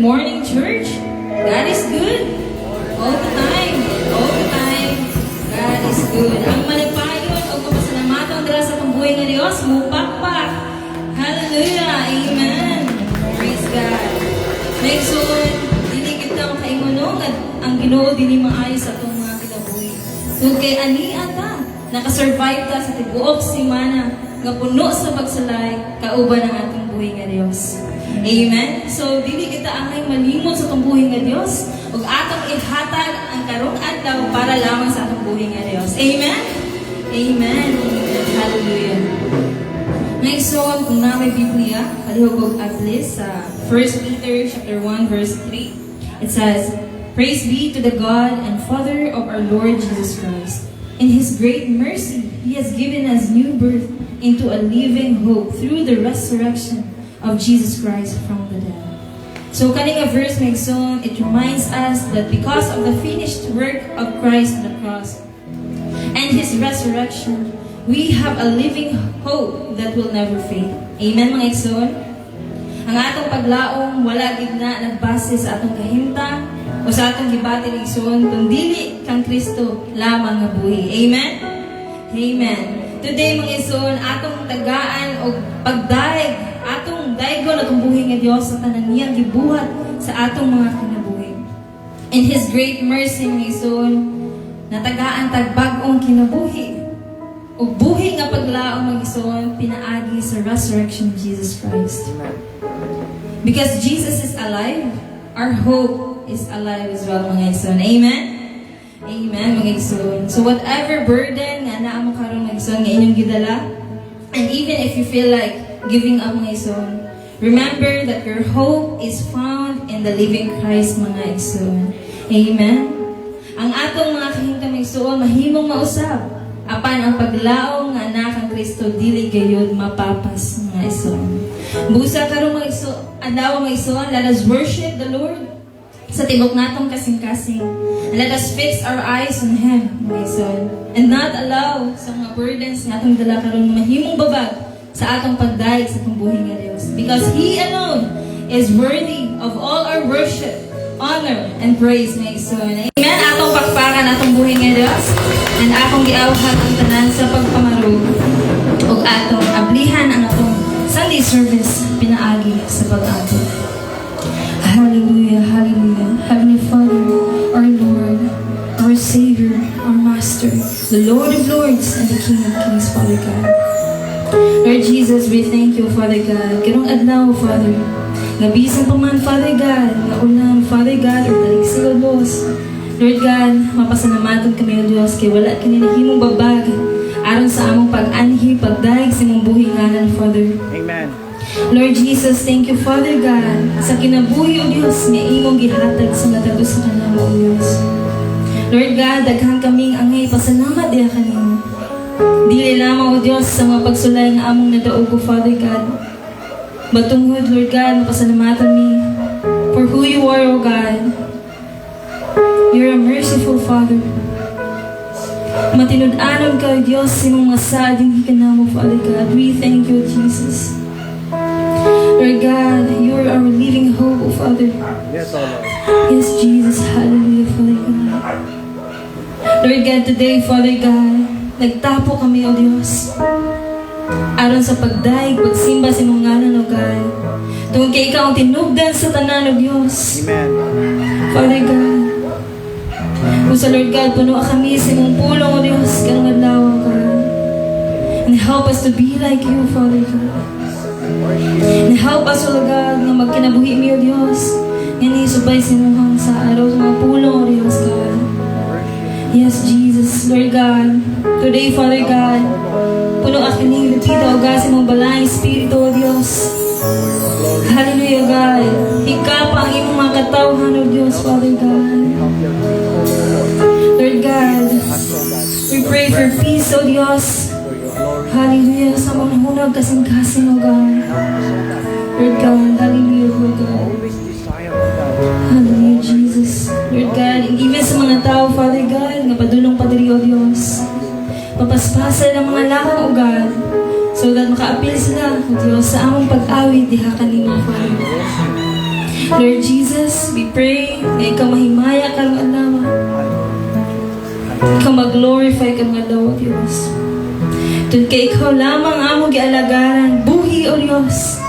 morning, church. God is good. All the time. All the time. God is good. Ang managpayon o kapasalamatan dala sa pambuhay ng Diyos, mupakpak. Hallelujah. Amen. Praise God. Next one, dili kita makaingunog at ang Ginoo dili maayo sa atong mga kinabuhi. So kay ani ata, nakasurvive ta sa tibuok semana nga puno sa pagsalay kauban ang atong buhay nga Dios. Amen. So dili kita angay malimot sa atong buhay nga Dios ug atong ihatag ang karong adlaw para lamang sa atong buhay nga Dios. Amen. Amen. Hallelujah. Next one, kung na may Biblia, palihog at least sa 1 Peter chapter 1 verse 3. It says, "Praise be to the God and Father of our Lord Jesus Christ. In His great mercy, He has given us new birth into a living hope through the resurrection of Jesus Christ from the dead." So, kaning a verse may son, it reminds us that because of the finished work of Christ on the cross and His resurrection, we have a living hope that will never fade. Amen, mga igsoon? Ang atong paglaong wala gid na nagbase sa atong kahimtang o sa atong gibati ng igsoon, kung dili kang Kristo lamang nga buhi. Amen? Amen. Today, mga igsoon, atong tagaan o pagdaig, atong daigon atong buhi nga Dios sa tanan niya gibuhat sa atong mga kinabuhi. In His great mercy, mga igsoon, natagaan tagbag-ong kinabuhi o buhi nga paglaong mag-ison pinaagi sa resurrection of Jesus Christ. Because Jesus is alive, our hope is alive as well, mga ison. Amen? Amen, mga ison. So whatever burden nga naa mo karon mga ison nga inyong gidala, and even if you feel like giving up, mga ison, remember that your hope is found in the living Christ, mga ison. Amen? Ang atong mga kahintang mga ison, mahimong mausab. Apan ang paglaong nga anak ang Kristo dili gayud mapapas, mga ison. Busa karon mga ison, adlaw mga ison, let us worship the Lord sa tibok natong kasing-kasing. Let us fix our eyes on Him, mga ison, and not allow sa mga burdens nga atong dala karon mahimong babag sa atong pagdaig sa atong buhi nga Dios. Because He alone is worthy of all our worship, honor, and praise, mga ison. Amen. Atong pakpakan atong buhi nga Dios. And akong giawhan ang tanan sa pagpamarog ug atong ablihan ang atong Sunday service pinaagi sa pag-ato. Hallelujah, hallelujah. Heavenly Father, our Lord, our Savior, our Master, the Lord of Lords and the King of Kings, Father God. Lord Jesus, we thank you, Father God. Karong adlaw, Father, nga bisan pa man, Father God, nga ulan, Father God, or balik sa Diyos. Lord God, mapasanamaton kami o Diyos kay wala kini nahimong babag aron sa among pag-anhi, pagdaig sa imong buhi ngalan, Father. Amen. Lord Jesus, thank you, Father God, sa kinabuhi o Diyos nga imong gihatag sa matado sa kanamo o Diyos. Lord God, daghan kaming angay pasalamat diha kanimo. Dili lamang o Diyos sa mga pagsulay nga among nadaog o Father God. Batungod, Lord God, mapasalamatan mi for who you are, O God. You're a merciful Father. Matinud-anon ka, Diyos, sa imong masading hikanamo, Father God. We thank you, Jesus. Lord God, you are our living hope, O Father. Yes, O Lord. Yes, Jesus. Hallelujah, Father God. Lord God, today, Father God, nagtapo kami, O Diyos, aron sa pagdaig, pagsimba sa imong ngalan, O God. Tungkol kay ikaw ang tinugdan sa tanan, O Diyos. Amen. Father God, kung sa Lord God, puno kami sa imong pulong, O Diyos, karong adlaw, O God. And help us to be like you, Father God. And help us, O God, na magkinabuhi mi, O Diyos. Nga subay sa imong sa araw sa mga pulong, O Diyos, God. Yes, Jesus, Lord God. Today, Father God, puno aking retreat, O God, sa imong balayang Espiritu, O Diyos. Hallelujah, God. Higapa ang imong mga katawhan, O Diyos, Father God. Lord God, we pray for peace, O Diyos. Hallelujah, sa mga hunag kasing-kasing, O God. Lord God, hallelujah, O God. Hallelujah, Jesus. Lord God, and even sa mga tao, Father God, nga padulong padiri, O Diyos. Papaspasa ng mga lakang, O God, so that makaapil sila, O Diyos, sa among pag-awit, diha kanimo, Father. Lord Jesus, we pray na ikaw mahimaya karong adlaw. Ikaw mag-glorify karong adlaw, Diyos. Tun kay ikaw lamang amo gialagaran, buhi o Diyos.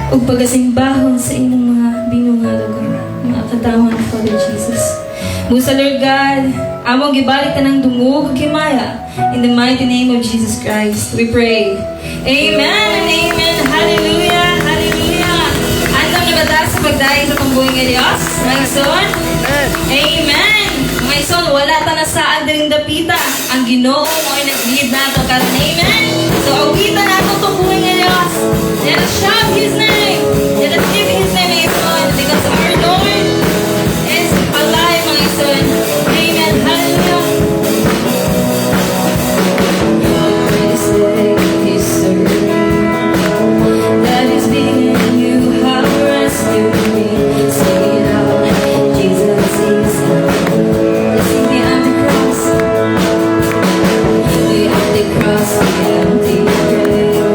Ug pagasimbahon sa imong mga binungalog, mga katawan, Father Jesus. Busa Lord God, among gibalik tanang dungog ug himaya. In the mighty name of Jesus Christ, we pray. Amen and amen. Hallelujah, hallelujah. Andam na bata sa pagdayo sa pambuhay nga Diyos, mga ison. Amen. Mga ison, wala ta na saan din dapita. Ang Ginoo mo ay nag-lead nato karon. Amen. So, awitan nato itong buhay nga Diyos. Let us shout His name. Let us give His name, mga ison. Because our Lord is alive, mga ison. Amen. Hallelujah. That is being you have rescued me. Sing it out, Jesus is love. Sing behind the cross, behind the cross, the empty grave.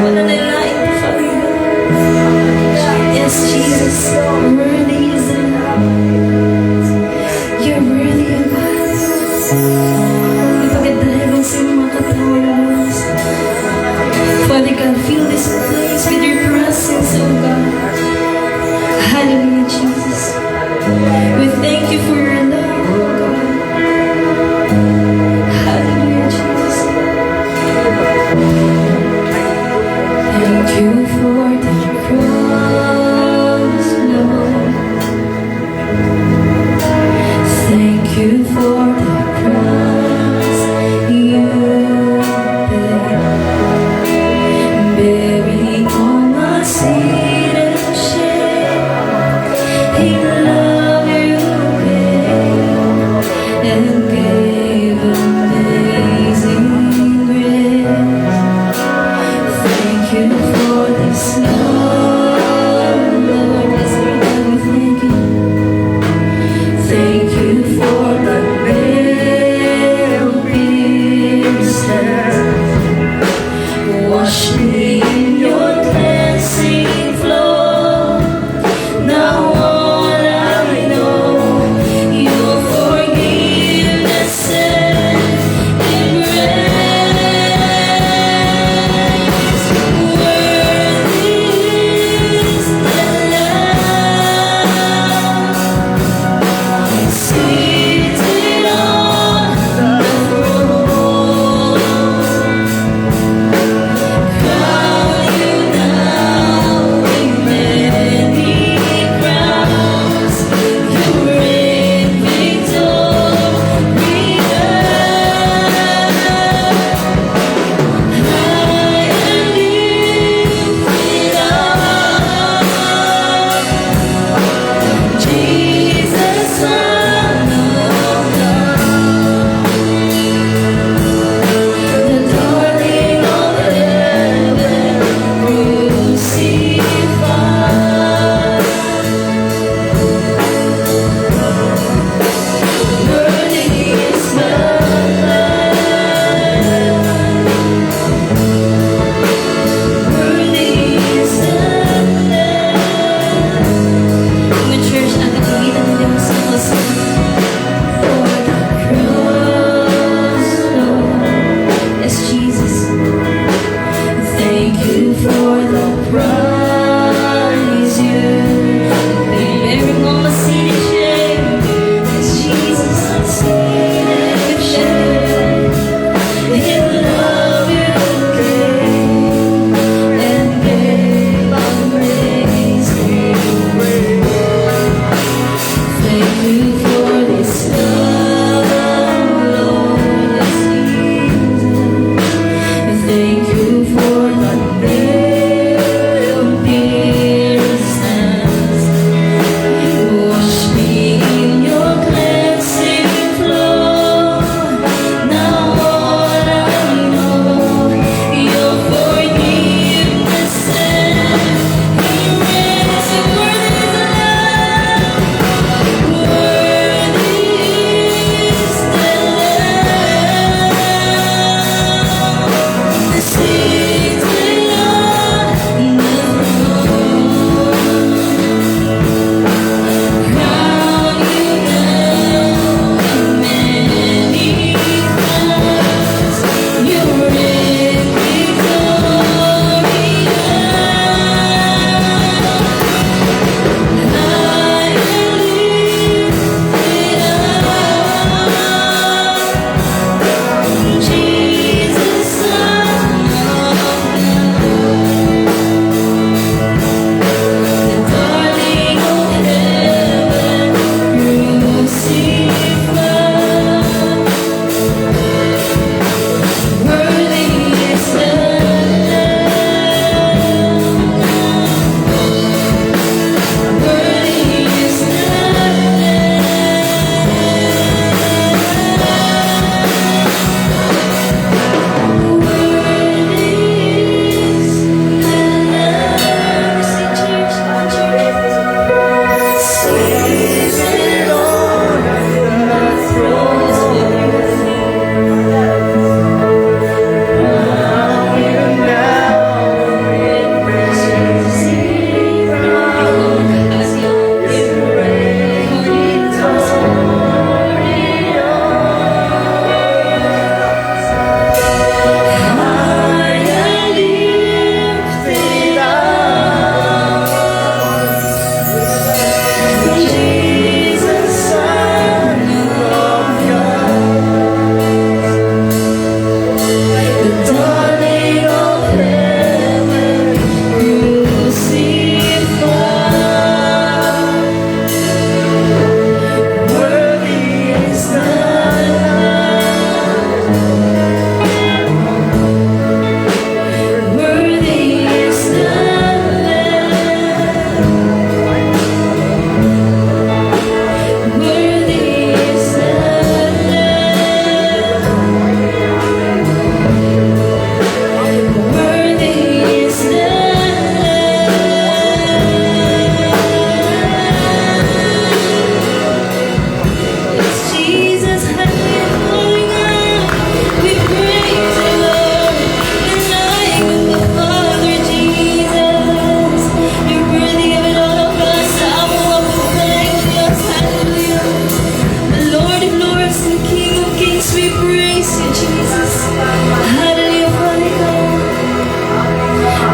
Wala na lain po, Father God. Yes, Jesus, worthy is the Lamb. You're worthy of us. Ipagdalagan sa iyong mga katawan, Lord. Father God, fill this place with your presence, oh God. Hallelujah, Jesus. We thank you for your love, oh God. Hallelujah, Jesus. Thank you for the cross, Lord. Thank you for the cross you paid, bearing all my sin and shame. In love you paid and gave amazing grace. Thank you for this love, Lord. Yes, Lord God, we thank you. Thank you for the veil pierced. Wash me in your cleansing flow. Now all I know, your forgiveness and embrace. Worthy is the Lamb, seated on the throne. Crown you now with many crowns. You reign victorious. High and lifted up, Jesus, Son of God, the darling of heaven, crucified. Worthy is the Lamb. Worthy is the Lamb. Mga church, natin ulitan na din sa Jose. For the cross, Lord. Yes, Jesus. Thank you for the prize you paid, bearing all my sin and shame. Yes, Jesus, seated with shame. In love you came and gave amazing grace. Thank you for this love, Lord. Yes, Jesus. Thank you for the veil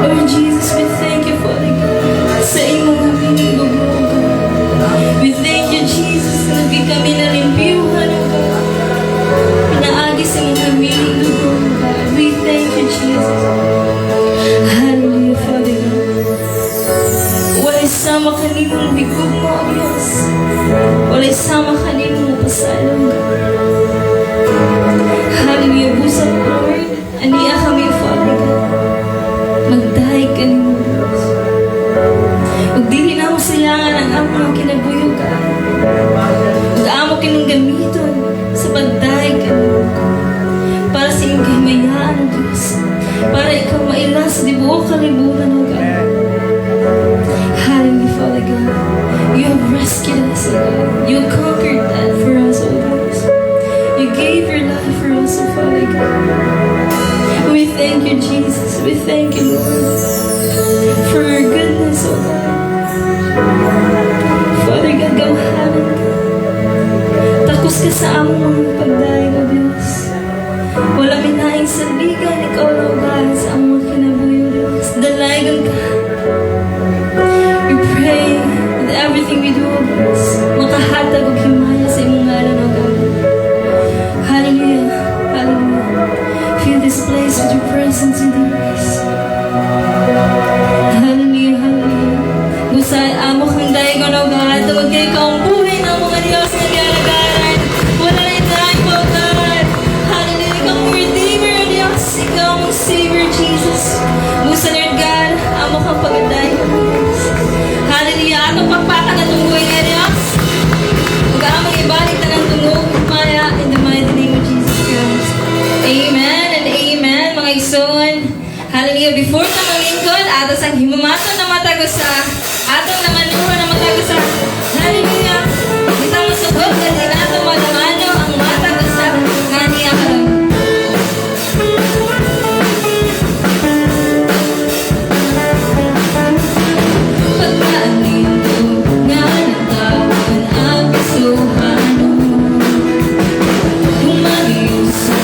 Lord Jesus, we thank you, Father God, sa imong hamingog mo, O God. We thank you, Jesus, na di kami nalimpiyuhan, O God. Pinaagi sa imong hamingog, O God. We thank you, Jesus. Hallelujah, Father God. Walay sama kanimong bigog mo, O Diyos. Walay sama kanimong pasalang, God. Hallelujah, busap, Lord. Aniya kami, Father God. Magdahig ka ni mo, Diyos. Huwag dili na mo sayangan ang among kinabuyogan. Huwag amo kinong gamiton sa pagdahig ka ni mo. Para sa iyong kahimayaan, O Diyos. Para ikaw mailas di buo kalibutan, O God. Hallelujah, Father God. You have rescued us, O God. You conquered that for us, O Diyos. You gave your life for us, O Father God. We thank you, Jesus. We thank you, Lord, for your goodness, O God. Father God, gawahanan ka. Takos ka sa among mga pagdaig, O Diyos. Wala minaing saligan, ikaw na, O God, sa among kinabuyo, Diyos. Dalagan ka. We pray that everything we do, O Diyos, makahatag o himaya sa imong ngalan, O God. Hallelujah. Hallelujah. Fill this place with your presence in this. Hallelujah. Hallelujah. Gusay amo kang daigon, O God. Tawag kay ikaw ang buhay ng mga Diyos na galagaran. Wala na tayo, O God. Hallelujah. Ikaw ang Redeemer, O Diyos. Ikaw ang Savior, Jesus. Gusa, Lord God, amo kang pagdaigon, O Diyos. Hallelujah. Atong pagpakan na tunggoy nga, Diyos. Huwag amang ibalik na ng tungog. Maya, in the mighty name of Jesus Christ. Amen and amen, mga igsoon. Hallelujah. Before na malingkod, atos ang himumato na matagusa. Atong namanuro na matagusa. Hallelujah. Kita mo subot na din ato madamano ang matagusa. Nga niya ka lang. Pagkaanindo nga natawan ang kasuhano. Umariusa,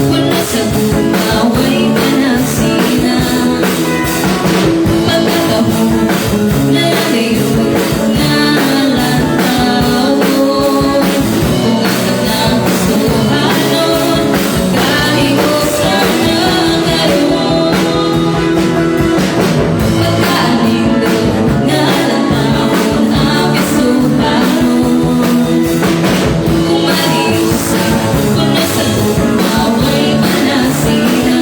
wala sa bumaway ka na sina. Pagkataho na ngayon nga lantaw. Ugatag na kasuhanon, kahiusan na ngayon. Pagkaanindo nga natawan ang kasuhanon. Umariusa, wala sa bumaway ka na sina.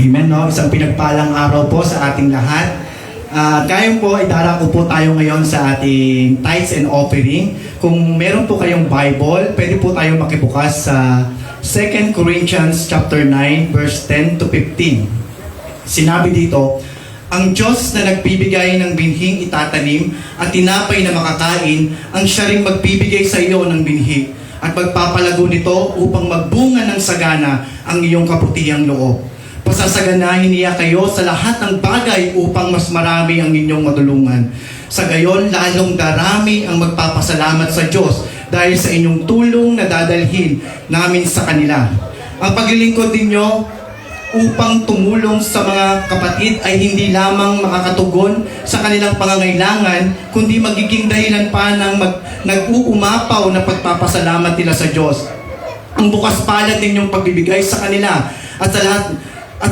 Amen, no? Isang pinagpalang araw po sa ating lahat. Ngayon po, idarako po tayo ngayon sa ating tithes and offering. Kung meron po kayong Bible, pwede po tayo makibukas sa 2 Corinthians chapter 9, verse 10 to 15. Sinabi dito, ang Diyos na nagbibigay ng binhing itatanim at tinapay na makakain, ang siya ring magbibigay sa iyo ng binhi at magpapalago nito upang magbunga ng sagana ang iyong kabutihang loob. pagsasaganahin niya kayo sa lahat ng bagay upang mas marami ang inyong matulungan. Sa gayon, lalong darami ang magpapasalamat sa Diyos dahil sa inyong tulong na dadalhin namin sa kanila. Ang paglilingkod ninyo upang tumulong sa mga kapatid ay hindi lamang makakatugon sa kanilang pangangailangan, kundi magiging dahilan pa ng nag-uumapaw na pagpapasalamat nila sa Diyos. Ang bukas palad ninyong pagbibigay sa kanila at sa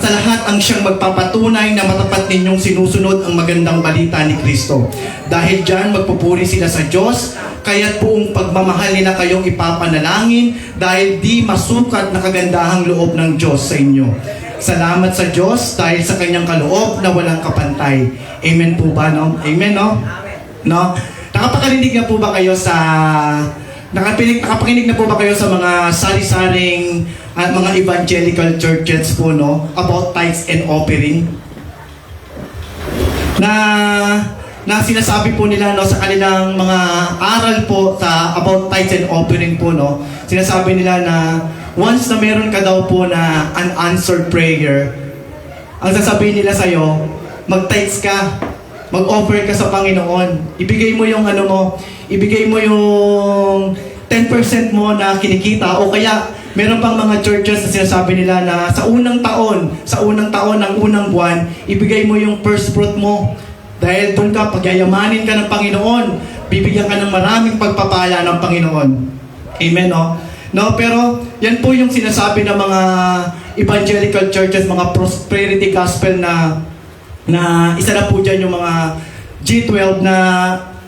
lahat ang siyang magpapatunay na matapat ninyong sinusunod ang magandang balita ni Kristo. Dahil dyan, magpupuri sila sa Diyos, kaya't buong pagmamahal nila kayong ipapanalangin dahil di masukat na kagandahang loob ng Diyos sa inyo. Salamat sa Diyos dahil sa kanyang kaloob na walang kapantay. Amen po ba, no? Amen, no? No? Nakapakarinig na po ba kayo sa... Nakapakinig na po ba kayo sa mga sari-saring mga evangelical churches po, no? About tithes and offering? Na sinasabi po nila, no, sa kanilang mga aral po sa about tithes and offering po, no? Sinasabi nila na once na meron ka daw po na unanswered prayer, ang sasabihin nila sa'yo, mag-tithes ka, mag-offer ka sa Panginoon. Ibigay mo yung ibigay mo yung 10% mo na kinikita, o kaya meron pang mga churches na sinasabi nila na sa unang taon ng unang buwan, ibigay mo yung first fruit mo. Dahil doon ka, pagyayamanin ka ng Panginoon, bibigyan ka ng maraming pagpapala ng Panginoon. Amen, no? No, pero yan po yung sinasabi ng mga evangelical churches, mga prosperity gospel na isa na po dyan yung mga G12 na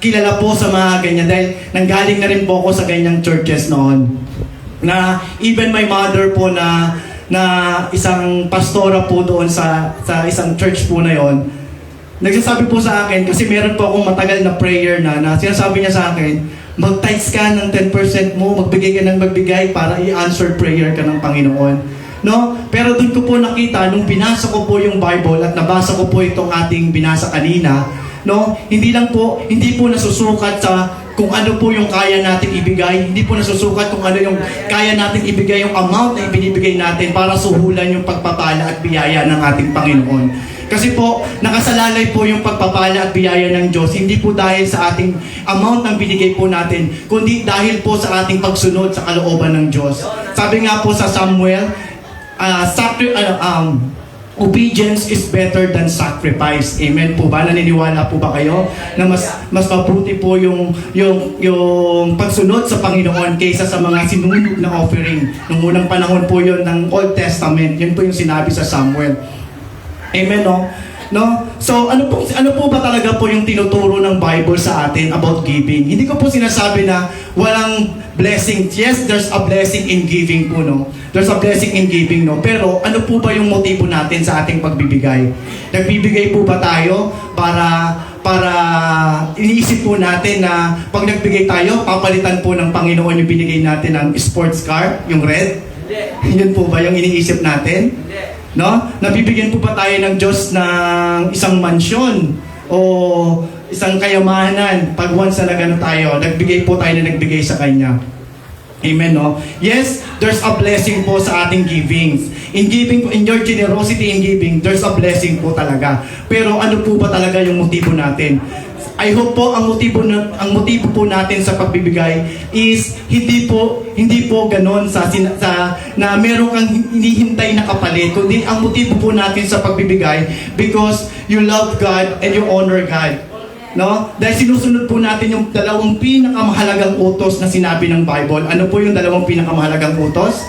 kilala po sa mga ganyan dahil nanggaling na rin po ako sa ganyang churches noon. Na even my mother po na isang pastora po doon sa isang church po na yon, nagsasabi po sa akin, kasi meron po akong matagal na prayer na sinasabi niya sa akin, mag-tithes ka ng 10% mo, magbigay ka ng magbigay para i-answer prayer ka ng Panginoon. No? Pero doon ko po nakita, nung binasa ko po yung Bible at nabasa ko po itong ating binasa kanina, no? Hindi po nasusukat sa kung ano po yung kaya nating ibigay, hindi po nasusukat kung ano yung kaya nating ibigay, yung amount na ibinibigay natin para suhulan yung pagpapala at biyaya ng ating Panginoon. Kasi po, nakasalalay po yung pagpapala at biyaya ng Diyos, hindi po dahil sa ating amount ng binigay po natin, kundi dahil po sa ating pagsunod sa kalooban ng Diyos. Sabi nga po sa Samuel, obedience is better than sacrifice. Amen po ba? Naniniwala po ba kayo na mas mabuti po yung pagsunod sa Panginoon kaysa sa mga sinunog na offering? Nung unang panahon po yun ng Old Testament, yun po yung sinabi sa Samuel. Amen, no? No? So, ano po ba talaga po yung tinuturo ng Bible sa atin about giving? Hindi ko po sinasabi na walang blessing. Yes, there's a blessing in giving po, no? There's a blessing in giving, no? Pero ano po ba yung motibo natin sa ating pagbibigay? Nagbibigay po ba tayo para iniisip po natin na pag nagbigay tayo, papalitan po ng Panginoon yung binigay natin ng sports car, yung red? Yun po ba yung iniisip natin? No? Nabibigyan po ba tayo ng Diyos ng isang mansyon o isang kayamanan pag once na nagano tayo, nagbigay po tayo na nagbigay sa Kanya? Amen, no? Yes, there's a blessing po sa ating givings. In giving, in your generosity in giving, there's a blessing po talaga. Pero ano po ba talaga yung motibo natin? I hope po ang motibo po natin sa pagbibigay is hindi po ganoon na meron kang hinihintay na kapalit, kundi ang motibo po natin sa pagbibigay because you love God and you honor God. No? Dahil sinusunod po natin yung dalawang pinakamahalagang utos na sinabi ng Bible. Ano po yung dalawang pinakamahalagang utos?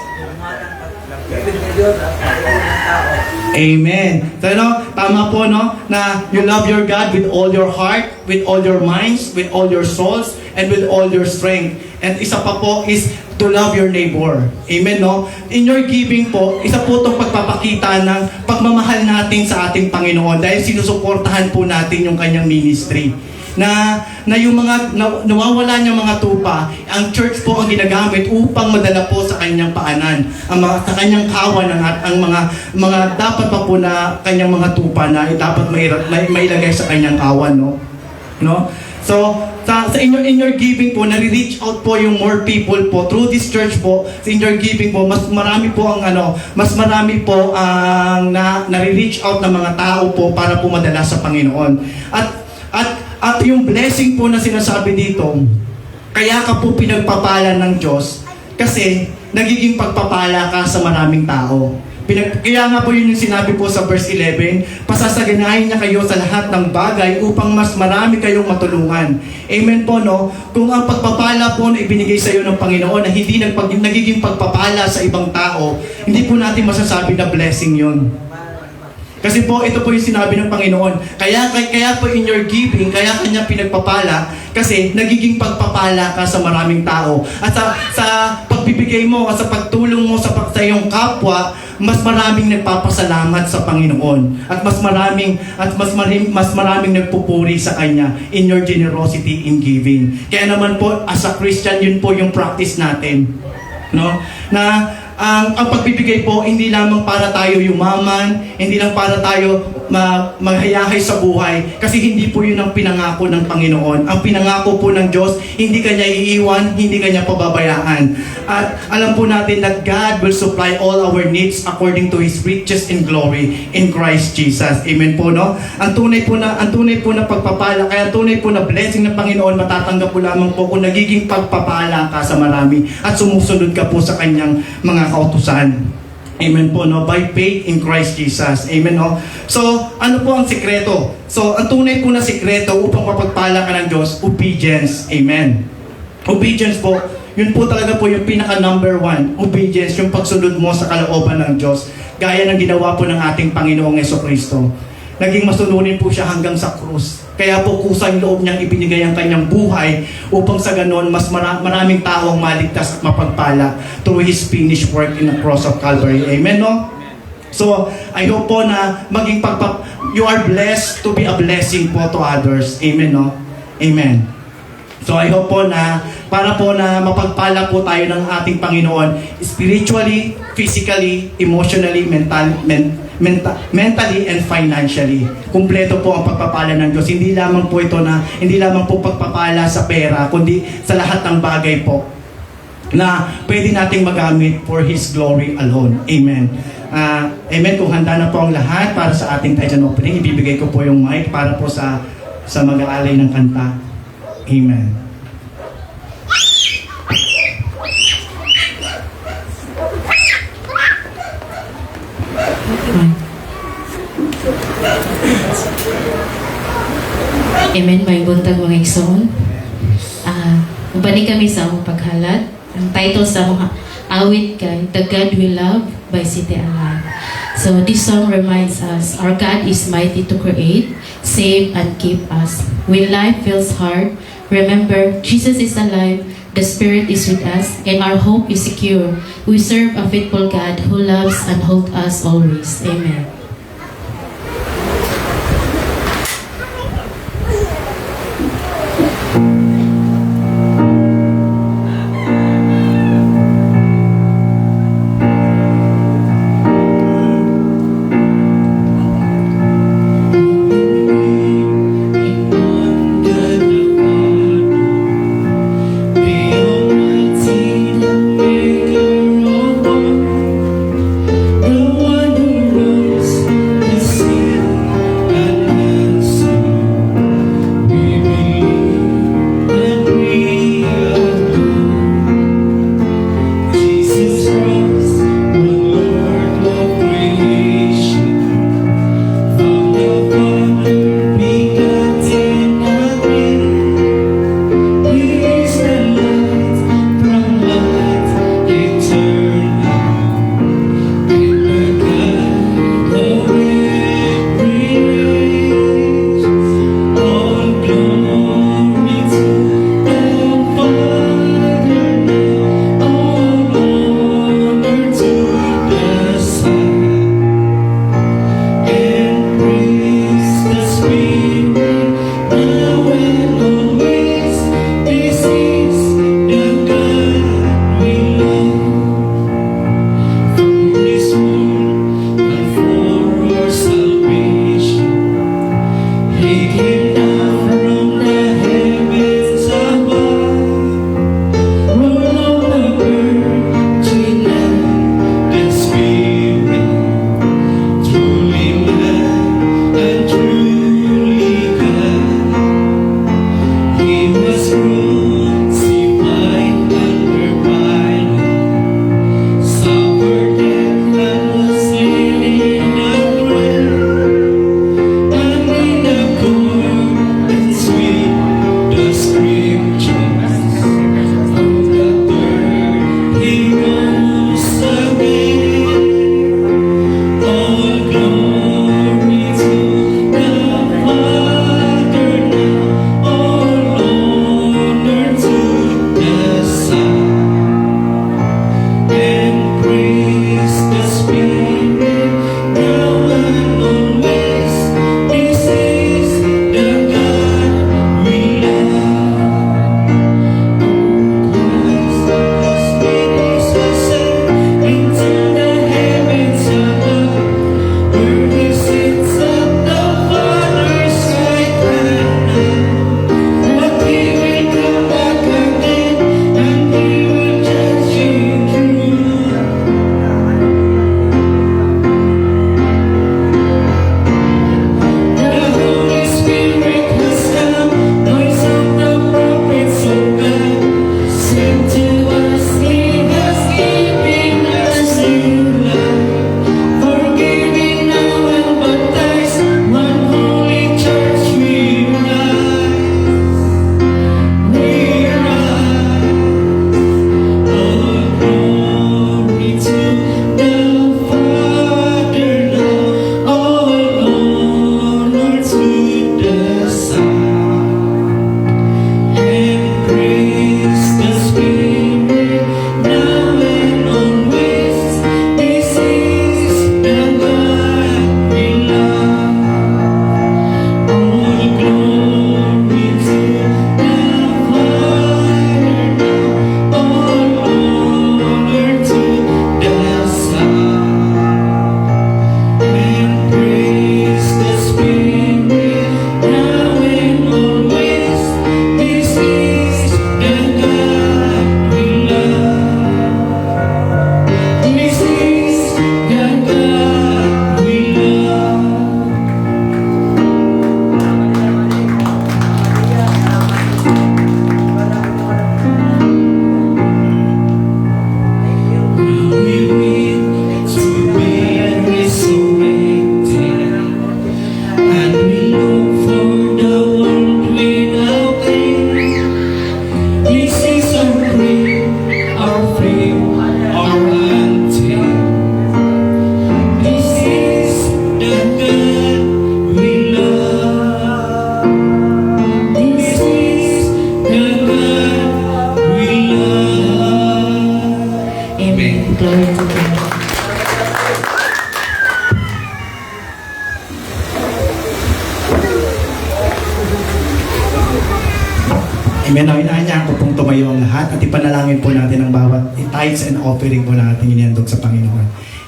Amen. So, tama po, no? Na you love your God with all your heart, with all your minds, with all your souls, and with all your strength. And isa pa po is to love your neighbor. Amen, no? In your giving po, isa po itong pagpapakita ng pagmamahal natin sa ating Panginoon dahil sinusuportahan po natin yung kanyang ministry. Na yung mga nawawala niyang mga tupa, ang church po ang ginagamit upang madala po sa kanyang paanan, sa kanyang kawan ang mga dapat pa po na kanyang mga tupa na dapat mailagay sa kanyang kawan, no? So in your giving po, nare-reach out po yung more people po through this church po. In your giving po, mas marami po ang nare-reach out ng mga tao po para po madala sa Panginoon. At yung blessing po na sinasabi dito, kaya ka po pinagpapala ng Diyos kasi nagiging pagpapala ka sa maraming tao. Kaya nga po yun yung sinabi po sa verse 11, pasasaganahin niya kayo sa lahat ng bagay upang mas marami kayong matulungan. Amen po, no? Kung ang pagpapala po na ibinigay sa iyo ng Panginoon na hindi nagiging pagpapala sa ibang tao, hindi po natin masasabi na blessing yun. Kasi po, ito po yung sinabi ng Panginoon. Kaya po in your giving, kaya kanya pinagpapala, kasi nagiging pagpapala ka sa maraming tao. At sa pagbibigay mo, at sa pagtulong mo sa iyong kapwa, mas maraming nagpapasalamat sa Panginoon. At mas maraming nagpupuri sa Kanya in your generosity in giving. Kaya naman po, as a Christian, yun po yung practice natin. No? Na ang pagbibigay po, hindi lamang para tayo yumaman, hindi lang para tayo maghayahay sa buhay, kasi hindi po yun ang pinangako ng Panginoon. Ang pinangako po ng Diyos, hindi Kanya iiwan, hindi Kanya pababayaan. At alam po natin that God will supply all our needs according to His riches in glory in Christ Jesus. Amen po, no? Ang tunay po na pagpapala, kaya tunay po na blessing ng Panginoon, matatanggap po lamang po kung nagiging pagpapala ka sa marami at sumusunod ka po sa Kanyang mga kautusan. Amen po, no? By faith in Christ Jesus. Amen, no? So, ano po ang sikreto? So, ang tunay po na sikreto upang mapagpala ka ng Diyos, obedience. Amen. Obedience po, yun po talaga po yung pinaka number one. Obedience, yung pagsunod mo sa kalooban ng Diyos. Gaya ng ginawa po ng ating Panginoong Jesucristo. Naging masunurin po siya hanggang sa krus. Kaya po kusang loob niyang ibinigay ang kanyang buhay upang sa ganon mas maraming tao ang maligtas at mapagpala through His finished work in the cross of Calvary. Amen, no? So, I hope po na you are blessed to be a blessing po to others. Amen, no? Amen. So, I hope po na para po na mapagpala po tayo ng ating Panginoon spiritually, physically, emotionally, mentally, and financially. Kumpleto po ang pagpapala ng Diyos. Hindi lamang po pagpapala sa pera, kundi sa lahat ng bagay po na pwede nating magamit for His glory alone. Amen. Amen. Kung handa na po ang lahat para sa ating tithes and offering, ibibigay ko po yung mic para po sa mag-aalay ng kanta. Amen. Amen. May buntag mga igsoon. Mabalik kami sa among paghalat. Ang title sa among awit kay The God We Love by City Alan. So this song reminds us our God is mighty to create, save, and keep us. When life feels hard, remember Jesus is alive, the Spirit is with us, and our hope is secure. We serve a faithful God who loves and holds us always. Amen. The one who knows Amen. Now, inaanyahan ko pong tumayo ang lahat at ipanalangin po natin ang bawat tithes and offering po natin inihandog sa Panginoon.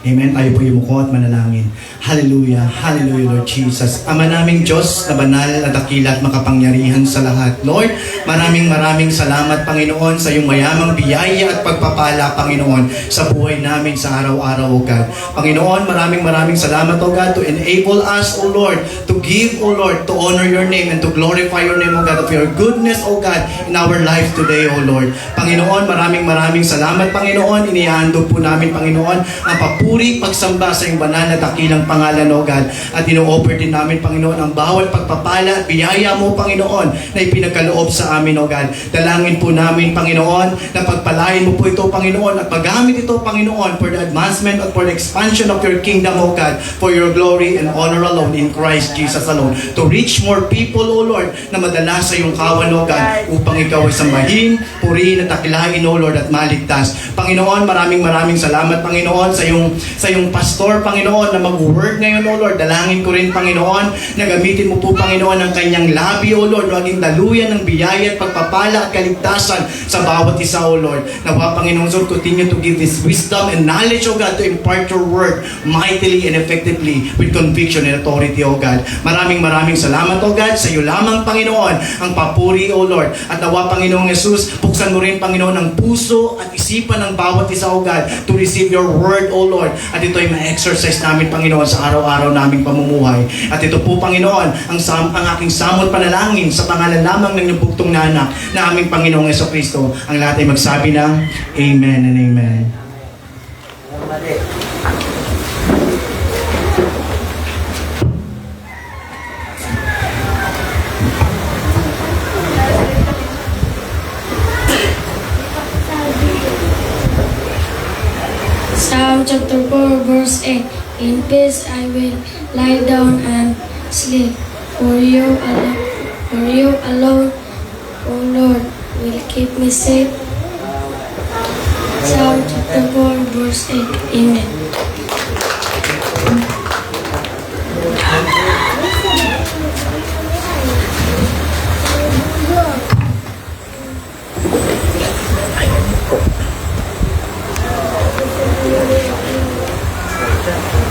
Amen. Tayo po yumuko at manalangin. Hallelujah. Hallelujah, Lord Jesus. Ama naming Diyos na banal at dakila at makapangyarihan sa lahat. Lord, maraming salamat, Panginoon, sa iyong mayamang biyaya at pagpapala, Panginoon, sa buhay namin sa araw-araw, O God. Panginoon, maraming salamat, O God, to enable us, O Lord, to give, O Lord, to honor your name and to glorify your name, O God, of your goodness, O God, in our lives today, O Lord. Panginoon, maraming salamat, Panginoon. Inihandog po namin, Panginoon, ang papuri, pagsamba sa iyong banal na dakilang pangalan, O God. At ino-offer din namin, Panginoon, ang bawat pagpapala at biyaya mo, Panginoon, na ipinagkaloob sa amin, O God. Dalangin po namin, Panginoon, na pagpalain mo po ito, Panginoon, at paggamit ito, Panginoon, for the advancement at for the expansion of your kingdom, O God, for your glory and honor alone in Christ Jesus alone. To reach more people, O Lord, na madala sa iyong kawan, O God, upang ikaw ay sambahin, purihin at takilain, O Lord, at maligtas. Panginoon, maraming salamat, Panginoon, sa iyong pastor, Panginoon, na mag-word ngayon, O Lord. Dalangin ko rin, Panginoon, na gamitin mo po, Panginoon, ang kanyang labi, O Lord, maging daluyan ng biyaya at pagpapala at kaligtasan sa bawat isa, O Lord. Nawa, Panginoon, so continue to give this wisdom and knowledge, O God, to impart your word mightily and effectively with conviction and authority, O God. Maraming salamat, O God, sa iyo lamang, Panginoon, ang papuri, O Lord. At nawa, Panginoong Jesus, buksan mo rin, Panginoon, ang puso at isipan ng bawat isa, O God, to receive your word, O Lord. At ito ay ma-exercise namin, Panginoon, sa araw-araw naming pamumuhay. At ito po, Panginoon, ang aking samot panalangin sa pangalan lamang ng iyong bugtong na anak na aming Panginoong Jesucristo. Ang lahat ay magsabi ng Amen and Amen. Psalm chapter 4 verse 8. In peace I will lie down and sleep. For you alone, O Lord, will keep me safe. Psalm chapter 4 verse 8. Amen.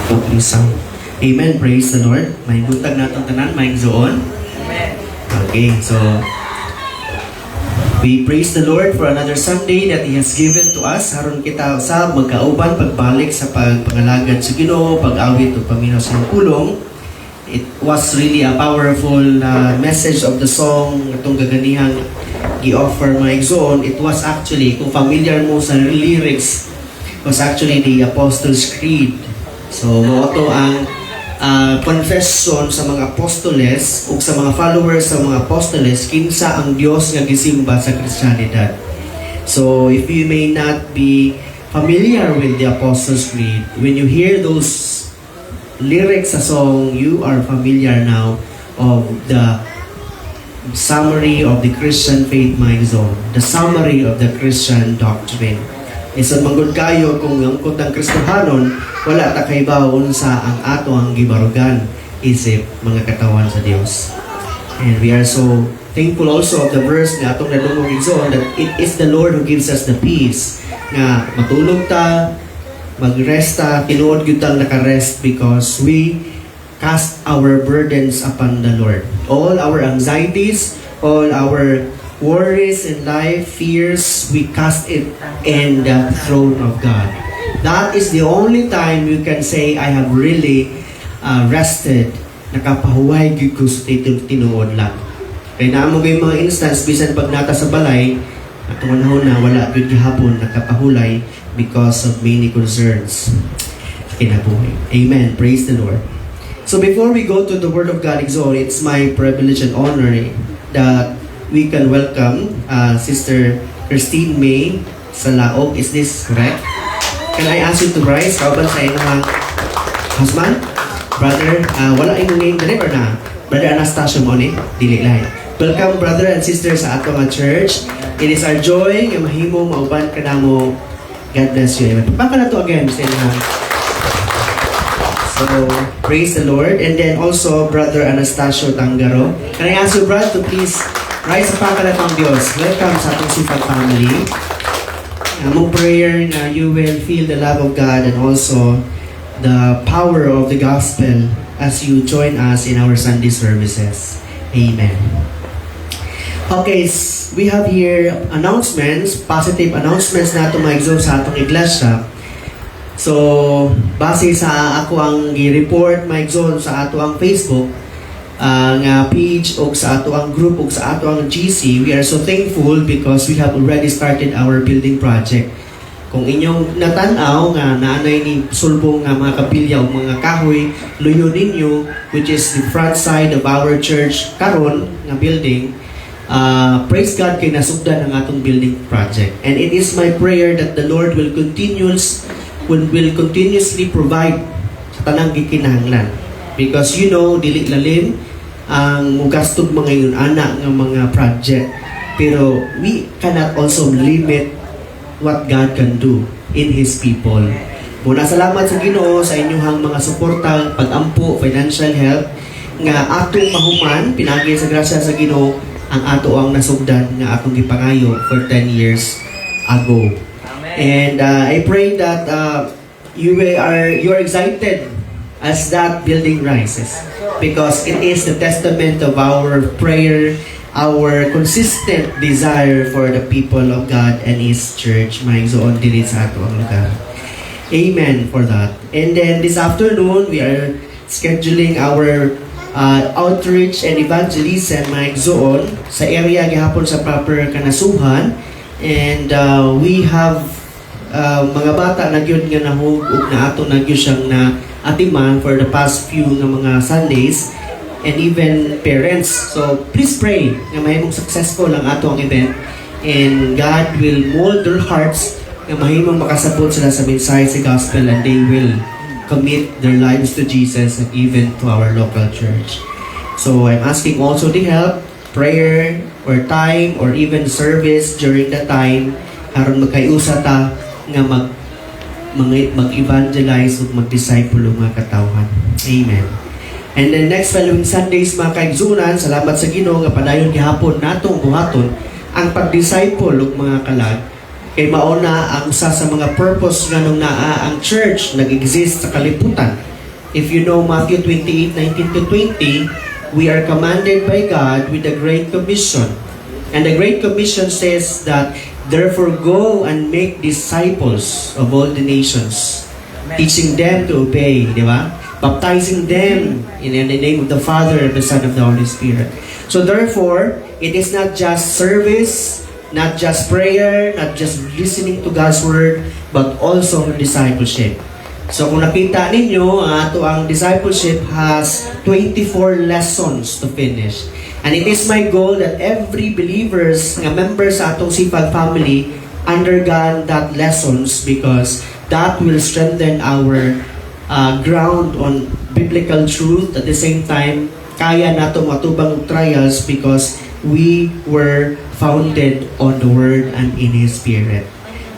Okay, so, Amen. Praise the Lord. May buntag natong tanan, may igsoon. Okay, so we praise the Lord for another Sunday that He has given to us. Haron kita sa magkauban pagbalik sa pagpangalagad sa Ginoo, pag-awit o paminaw sa pulong. It was really a powerful message of the song itong gaganihang gi-offer mga igsoon. It was actually, kung familiar mo sa lyrics, was actually the Apostles' Creed. So, ito ang confession sa mga apostoles o sa mga followers sa mga apostoles kinsa ang Dios nga gisimba sa Kristiyanidad. So, if you may not be familiar with the Apostles' Creed, when you hear those lyrics sa song, you are familiar now of the summary of the Christian faith, my zone, the summary of the Christian doctrine. Isang manggod kayo kung ang kutang Kristohanon, wala ta kay bawon sa ang ato ang gibarugan isip mga katawan sa Dios. And we are so thankful also of the verse na atong nadungog igsoon that it is the Lord who gives us the peace nga matulog ta, mag-rest ta, tinuod gyud tang naka-rest because we cast our burdens upon the Lord. All our anxieties, all our worries in life, fears, we cast it in the throne of God. That is the only time you can say, I have really rested. Nakapahuway gyud ko sa tinuod lang. Kaya naamo gay mga instance, bisan pag nata sa balay, at manahon na wala gyud gihapon nakapahulay because of many concerns kinabuhi. Amen. Praise the Lord. So before we go to the Word of God exalt, it's my privilege and honor that we can welcome Sister Christine May sa Laog. Is this correct? Can I ask you to rise? Kauban sa inyong husband? Brother, wala yung name dali or na? Brother Anastasio mo ni? Dili lahat. Welcome brother and sister sa ato nga church. It is our joy nga mahimo mauban ka na mo. God bless you. Baka na to again sa inyong. So, praise the Lord. And then also, Brother Anastasio Tangaro. Can I ask you, Brad, to please Rise sa pakalatang Diyos. Welcome sa atong Sipag family. Among prayer na you will feel the love of God and also the power of the gospel as you join us in our Sunday services. Amen. Okay, we have here announcements, positive announcements na itong ma-exhaust sa atong iglesia. So, base sa ako ang i-report ma-exhaust sa ato ang Facebook, ang page o sa ato ang group o sa ato ang GC, we are so thankful because we have already started our building project. Kung inyong natanaw nga naanay ni sulbong nga mga kapilya o mga kahoy, luyo ninyo, which is the front side of our church karon nga building, praise God kay nasugdan ang atong building project. And it is my prayer that the Lord will continuously provide sa tanang gikinahanglan. Because you know, dili lalim ang mugastog mga yun anak ng mga project. Pero we cannot also limit what God can do in His people. Muna salamat sa Ginoo sa inyong mga suporta, pag-ampo, financial help nga atong mahuman, pinagi sa grasya sa Ginoo ang ato ang nasugdan nga atong gipangayo for 10 years ago. And I pray that you are excited as that building rises, because it is the testament of our prayer, our consistent desire for the people of God and His church. Maigsoon dili sa ato ang lugar. Amen for that. And then this afternoon, we are scheduling our outreach and evangelism maigsoon sa area gihapon sa proper Kanasuhan. And we have mga bata na gyud nga nahug ug na ato na gyud siyang na atiman for the past few nga mga Sundays, and even parents. So please pray nga mahimong successful ang ato ang event, and God will mold their hearts nga mahimong makasabot sila sa mensahe sa gospel, and they will commit their lives to Jesus and even to our local church. So I'm asking also the help, prayer, or time, or even service during the time aron magkayusa ta nga mag-evangelize at mag-disciple ng mga katawhan. Amen. And then next following Sundays, mga kaigsunan, salamat sa Ginoo nga padayon gihapon natong buhaton ang pag-disciple ng mga kalag, kay mauna ang usa sa mga purpose nga nung naa ang church nag-exist sa kalibutan. If you know Matthew 28:19-20, we are commanded by God with the Great Commission. And the Great Commission says that, therefore go and make disciples of all the nations, teaching them to obey, di ba? Baptizing them in the name of the Father, the Son, of the Holy Spirit. So therefore, it is not just service, not just prayer, not just listening to God's Word, but also discipleship. So kung nakita ninyo, ang discipleship has 24 lessons to finish. And it is my goal that every believers nga members sa atong Sipag family undergone that lessons, because that will strengthen our ground on biblical truth. At the same time, kaya nato matubang og trials because we were founded on the Word and in His Spirit.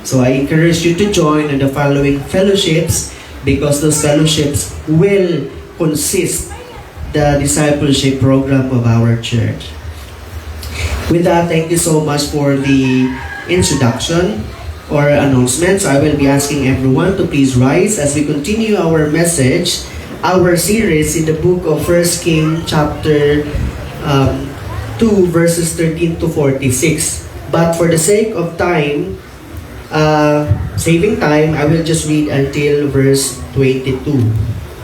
So I encourage you to join in the following fellowships, because those fellowships will consist the discipleship program of our church. With that, thank you so much for the introduction or announcements. I will be asking everyone to please rise as we continue our message, our series in the book of 1 Kings chapter 2 verses 13 to 46. But for the sake of time, saving time, I will just read until verse 22.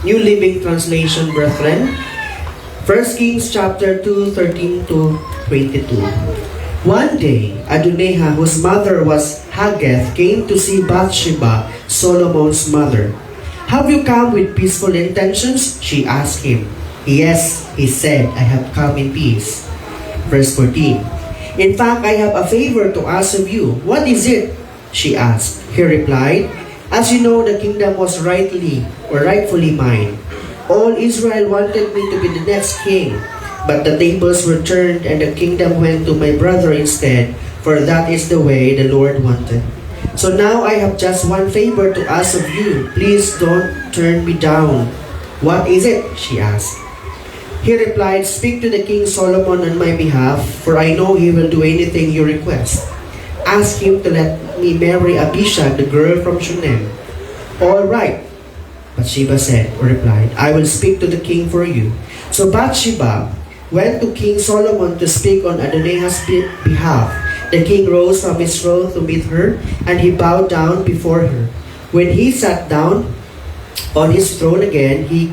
New Living Translation, brethren. 1 Kings chapter 2, 13 to 22. One day, Adonijah, whose mother was Haggith, came to see Bathsheba, Solomon's mother. Have you come with peaceful intentions? She asked him. Yes, he said, I have come in peace. Verse 14. In fact, I have a favor to ask of you. What is it? She asked. He replied, as you know, the kingdom was rightfully mine. All Israel wanted me to be the next king, but the tables were turned and the kingdom went to my brother instead, for that is the way the Lord wanted. So now I have just one favor to ask of you. Please don't turn me down. What is it? She asked. He replied, "Speak to the King Solomon on my behalf, for I know he will do anything you request. Ask him to let me marry Abishag, the girl from Shunem." "All right," Bathsheba replied, "I will speak to the king for you." So Bathsheba went to King Solomon to speak on Adonijah's behalf. The king rose from his throne to meet her, and he bowed down before her. When he sat down on his throne again, the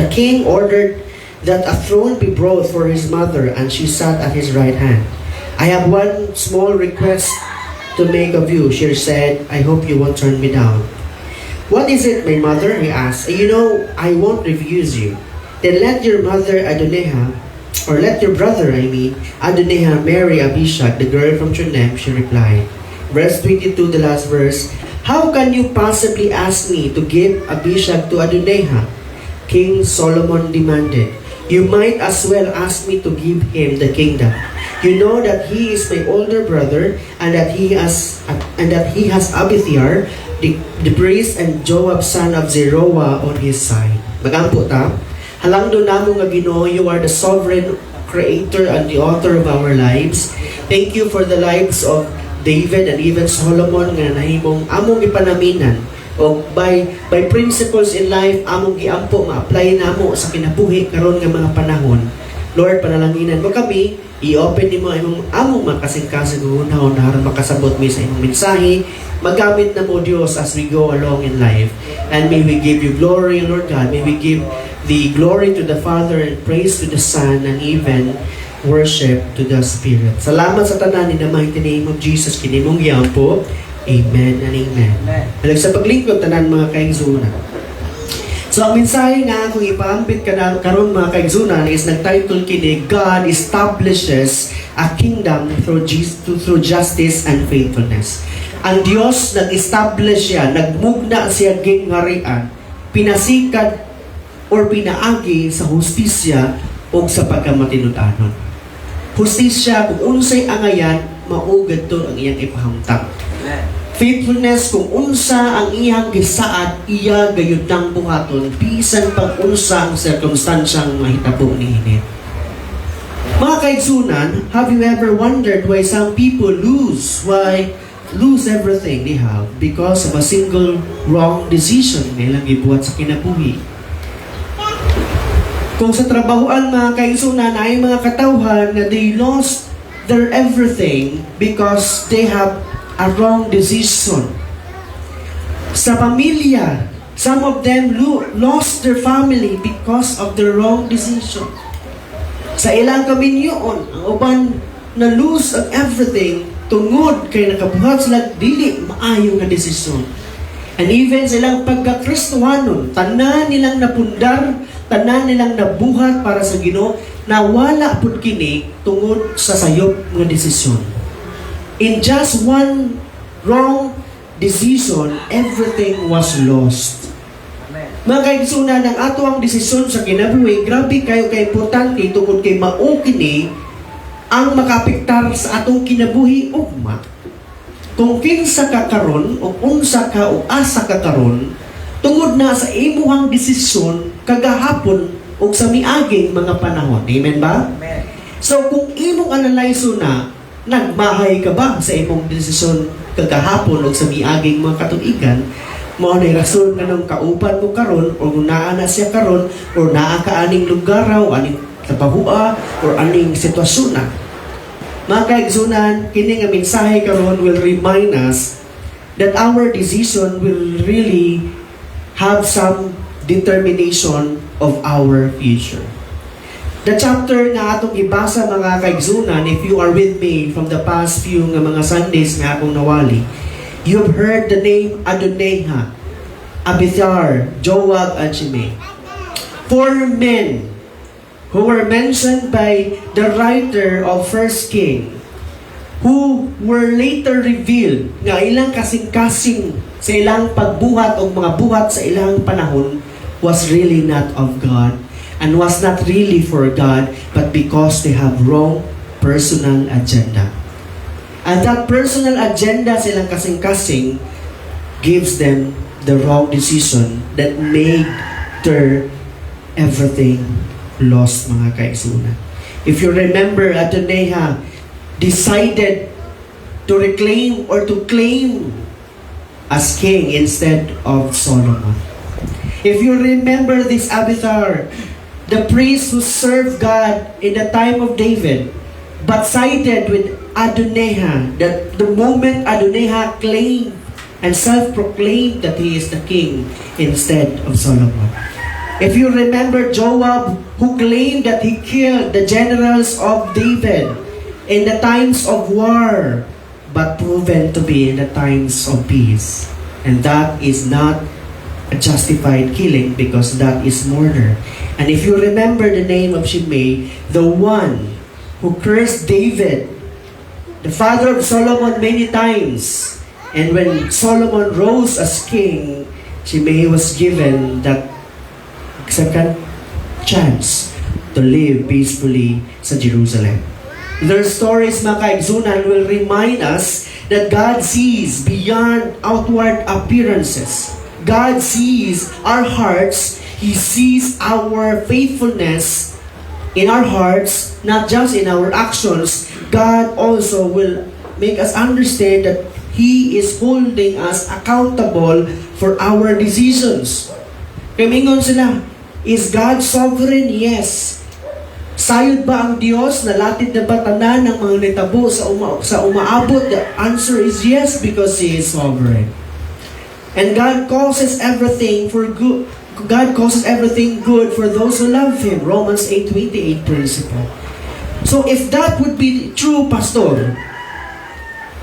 king ordered that a throne be brought for his mother, and she sat at his right hand. "I have one small request to make of you," she said. "I hope you won't turn me down." "What is it, my mother?" he asked. "You know, I won't refuse you." "Then let your brother Adonijah marry Abishag, the girl from Shunem," she replied. Verse 22, the last verse. "How can you possibly ask me to give Abishag to Adonijah?" King Solomon demanded. "You might as well ask me to give him the kingdom. You know that he is my older brother, and that he has Abithiar, the priest, and Joab son of Zeruiah on his side." Magampo ta. Halangdo namo nga Ginoo, you are the sovereign creator and the author of our lives. Thank you for the lives of David and even Solomon nga nahimong among ipanaminan. O by principles in life, among giampo ma-apply namo sa kinabuhi karon nga mga panahon. Lord, panalanginan mo kami, i-open nimo among makasing-kasing hunahon na aron makasabot mi sa imong mensahe. Magamit na mo Dios as we go along in life. And may we give you glory, Lord God. May we give the glory to the Father and praise to the Son and even worship to the Spirit. Salamat sa tanan in the mighty name of Jesus kinimong giampo. Amen and amen. Halag sa paglingkod tanan mga kaigsunan. So ang mensahe nga kung ipaambit ka na karon mga kaigsunan is nag-title kini, God establishes a kingdom through justice and faithfulness. Ang Dios nag-establish siya, nagmugna siya gingharian, pinasikad or pinaagi sa hustisya o sa pagkamatinud-anon. Hustisya kung unsay angayan, maugad to ang iyang ipahamtang. Faithfulness kung unsa ang iyang gisaad, iya gayud nang buhaton bisan pag unsa ang circumstansyang mahitabo niini. Mga kaigsunan, have you ever wondered why some people lose everything they have because of a single wrong decision nilang gibuhat sa kinabuhi? Kung sa trabahoan mga kaigsunan ay mga katawhan na they lost their everything because they have a wrong decision. Sa pamilya, some of them lost their family because of their wrong decision. Sa ilang kaminyoon, ang uban na lose ang everything tungod kay nakabuhat sila dili maayo nga desisyon. And even silang pagka-Kristohanon, tanan nilang napundar, tanan nilang nabuhat para sa Ginoo, na wala pud kini tungod sa sayop nga desisyon. In just one wrong decision, everything was lost. Mga kaigsunan, ang ato ang desisyon sa kinabuhi, grabe kayo ka-importante tungod kay mao kini ang makapektar sa atong kinabuhi ugma. Kung kinsa ka karon o unsa ka o asa ka karon, tungod na sa imuhang desisyon kagahapon o sa miaging mga panahon. Amen ba? Amen. So kung imong analyze na, nagmahay ka ba sa imong desisyon kagahapon o sa miaging mga katuigan, mao na rason nga nung kauban mo karon o naa na siya karon o naa ka aning lugar o aning tabahua o aning sitwasyon na. Mga kaigsunan, kini nga mensahe karon will remind us that our decision will really have some determination of our future. The chapter nga atong ibasa mga kaigsunan, if you are with me from the past few nga mga Sundays nga akong nawali, you've heard the name Adonijah, Abithiar, Joab, and Shimei. 4 men who were mentioned by the writer of 1 King, who were later revealed nga ilang kasing-kasing sa ilang pagbuhat o mga buhat sa ilang panahon was really not of God and was not really for God, but because they have wrong personal agenda. And that personal agenda silang kasing-kasing gives them the wrong decision that made their everything lost, mga kaigsunan. If you remember, Adonijah decided to reclaim or to claim as king instead of Solomon. If you remember this Abiathar, the priest who served God in the time of David, but sided with Adonijah, that the moment Adonijah claimed and self-proclaimed that he is the king instead of Solomon. If you remember Joab, who claimed that he killed the generals of David in the times of war, but proven to be in the times of peace. And that is not a justified killing because that is murder. And if you remember the name of Shimei, the one who cursed David, the father of Solomon, many times, and when Solomon rose as king, Shimei was given that second chance to live peacefully sa Jerusalem. Their stories, mga kaigsunan, will remind us that God sees beyond outward appearances. God sees our hearts. He sees our faithfulness in our hearts, not just in our actions. God also will make us understand that He is holding us accountable for our decisions. Kamingon sila, is God sovereign? Yes. Sayod ba ang Diyos? Nalatid na ba tanan ng mga nitabo sa umaabot? The answer is yes, because He is sovereign. And God causes everything for good. God causes everything good for those who love Him. Romans 8:28 principle. So if that would be true, Pastor,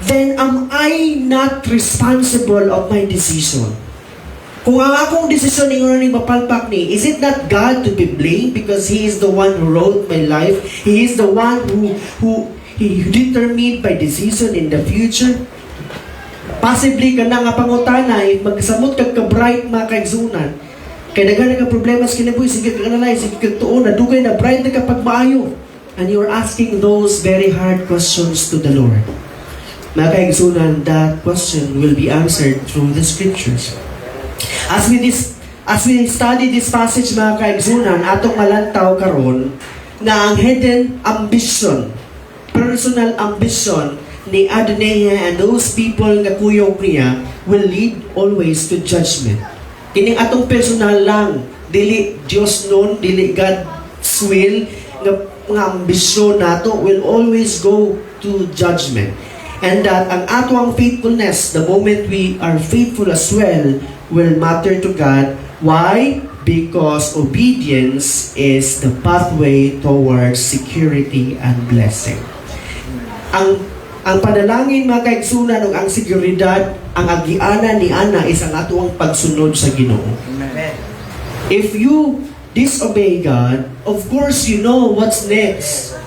then am I not responsible of my decision? Kung ang akong desisyon ng mapalpak ni, is it not God to be blamed because He is the one who wrote my life? He is the one who He determined my decision in the future? Possibly ka na nga pangutana, if magsamot kag ka-bright mga kaigsunan, kaya nagana ka problema sa kinabuhi, sige ka kanalay, sige ka tuon, nadugay na bright na kapag maayo. And you're asking those very hard questions to the Lord. Mga kaigsunan, that question will be answered through the Scriptures. As we study this passage, mga kaigsunan, atong malantaw karon na ang hidden ambition, personal ambition ni Adonijah and those people nga kuyog niya will lead always to judgment. Kining atong personal lang, dili Dios nun, dili God's will, nga ambisyon nato will always go to judgment. And that ang atong faithfulness, the moment we are faithful as well, will matter to God. Why? Because obedience is the pathway towards security and blessing. Ang panalangin, mga kaigsunan, ang seguridad, ang agiana ni Ana is ang atuang pagsunod sa Ginoo. If you disobey God, of course you know what's next.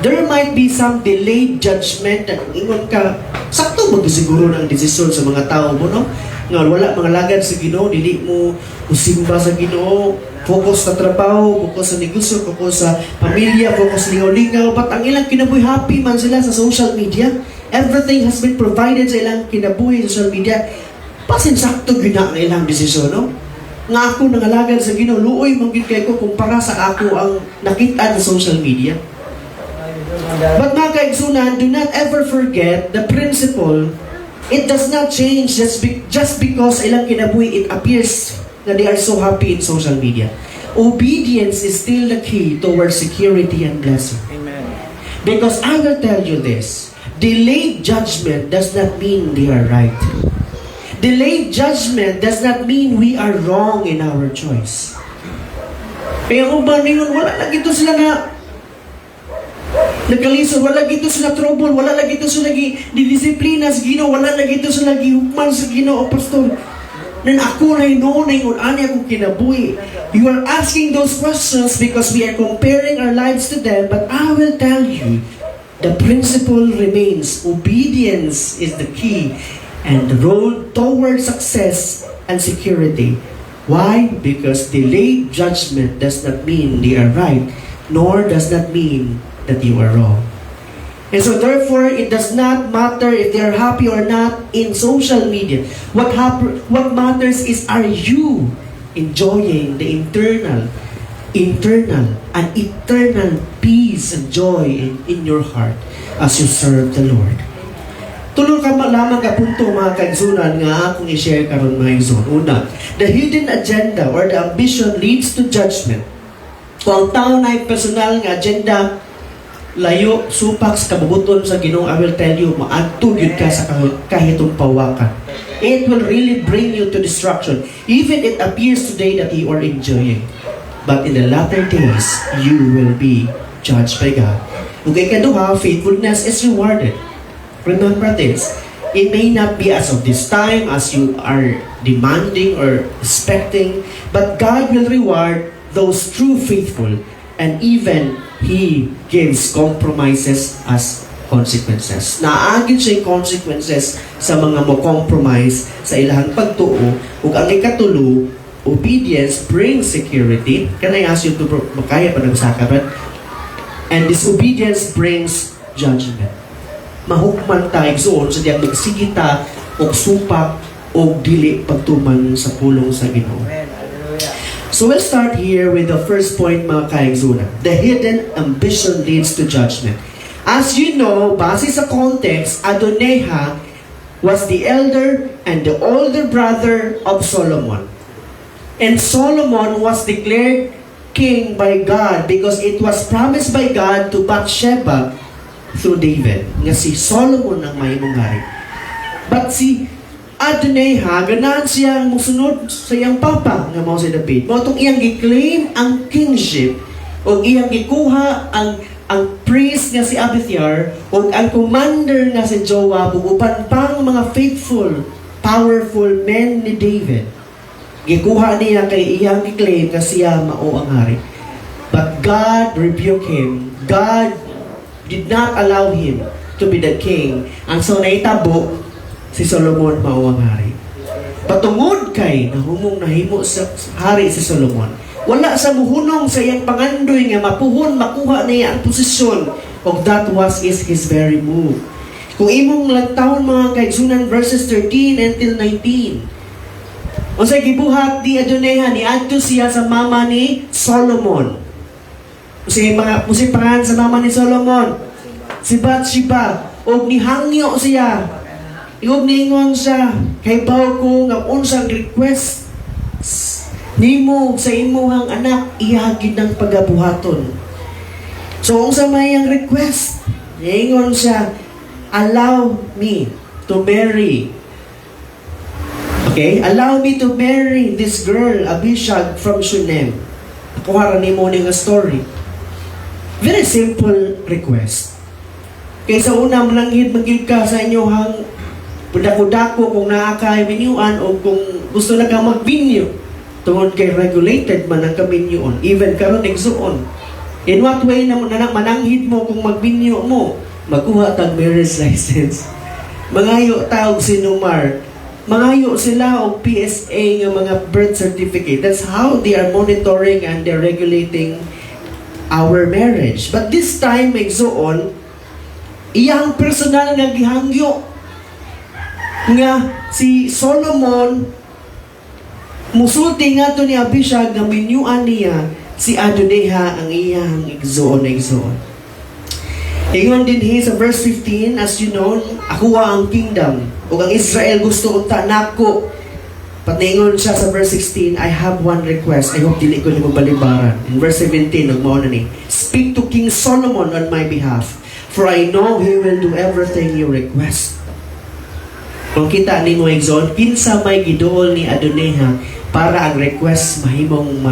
There might be some delayed judgment at ingon ka, sakto magsiguro ng desisyon sa mga tao mo, no? Nga wala mga lagad sa Ginoo, dili mo usimba sa Ginoo, focus sa trabaho, focus sa negosyo, focus sa pamilya, focus sa lingaw-lingaw, but ang ilang kinabuhi, happy man sila sa social media. Everything has been provided sa ilang kinabuhi sa social media. Pasin sakto gina ang ilang desisyon, no? Nga ako nangalagad sa Ginoo, luoy manggid kay ko kumpara sa ako ang nakita sa social media. But mga kaigsunan, do not ever forget the principle. It does not change just because ilang kinabuhi it appears that they are so happy in social media. Obedience is still the key towards security and blessing. Amen. Because I will tell you this, delayed judgment does not mean they are right. Delayed judgment does not mean we are wrong in our choice. Kaya kung ba ningon, wala lagi ito sila na nagkalisod, wala lagi ito sila trouble, wala lagi ito sila didisiplina sa Ginoo, wala lagi ito sila hukman sa Ginoo, Pastor. Nan ako na inunay kung ano akong kinabuhi. You are asking those questions because we are comparing our lives to them, but I will tell you, the principle remains. Obedience is the key and the road toward success and security. Why? Because delayed judgment does not mean they are right, nor does that mean that you are wrong. And so therefore, it does not matter if they are happy or not in social media. What matters is, are you enjoying the internal an eternal peace and joy in your heart as you serve the Lord. Tulo ka lamang ka punto mga kaigsunan nga akong i-share karon mga igsoon. Una, the hidden agenda or the ambition leads to judgment. Kung ang tao na ay personal nga agenda, layo, supak sa kabubuton sa Ginoo, I will tell you, maadtog yun ka sa kahitong pawakan. It will really bring you to destruction. Even it appears today that you are enjoying. But in the latter days, you will be judged by God. Okay, ikaduha, faithfulness is rewarded. Remember this, it may not be as of this time, as you are demanding or expecting, but God will reward those true faithful, and even He gives compromises as consequences. Naagid siya yung consequences sa mga mo-compromise sa ilahang pagtuo, ug ang ikatulo, obedience brings security. Can I ask you to makaya pa nagsakapan? And disobedience brings judgment. Mahukman tayo igsoon sa diyang magsigita o supak o dili pagtuman sa pulong sa Ginoo. So we'll start here with the first point mga kaigsunan. The hidden ambition leads to judgment. As you know, base sa context, Adonijah was the elder and the older brother of Solomon. And Solomon was declared king by God because it was promised by God to Bathsheba through David. Nga si Solomon ang mahimong hari. But si Adonijah, ganahan siya musunod sa iyang papa nga mao si David. Mao itong iyang gi-claim ang kingship o iyang gikuha ang priest nga si Abithiar o ang commander nga si Joab ug uban pang mga faithful, powerful men ni David. Gikuha niya kay iyang gi-claim nga siya mao ang hari. But God rebuked him. God did not allow him to be the king. Ang so naitabo si Solomon mao ang hari. Patungod kay nahumong nahimo sa hari si Solomon, wala sa muhunong sa iyang pangandoy nga mapuhon makuha niya ang posisyon, of that was his very move. Kung imong lantawon mga kaigsunan verses 13 until 19, unsay gibuhat ni Adonijah ni adto siya sa mama ni Solomon. Unsay pangalan sa mama ni Solomon? Si Bathsheba. Og nihangyo siya. Iog ningon siya, kay baw ko nga unsang request nimo sa imuhang anak, ihagid ng pagabuhaton. So, unsa may ang request? Ningon siya, allow me to marry. Okay? Allow me to marry this girl, Abishag from Shunem. Nakuha ni mo nga story. Very simple request. Kaysa una, mananghid magig ka sa inyohang pudako-dako kung naakay binyuan o kung gusto na ka magbinyo tungod kay regulated man ang kabinyuon even karon igsuon. In what way na mananghid mo kung magbinyo mo? Magkuha tag marriage license. Mangayo taog sinumar. Mangayo sila og PSA nga mga birth certificate. That's how they are monitoring and they're regulating our marriage. But this time igsuon, iyang personal nga gihangyo nga si Solomon musulti nga to ni Abishag nga minyuan niya si Adonijah ang iyang igsoon. Ingon din sa verse 15, as you know, ako ang kingdom o ang Israel gusto unta nako. Patingon siya sa verse 16, I have one request. I hope dili ko ni balibaran. In verse 17, nagmao na ni, speak to King Solomon on my behalf, for I know he will do everything you request. Kung kita ni mo igsoon, kinsa may giduol ni Adonijah para ang request mahimong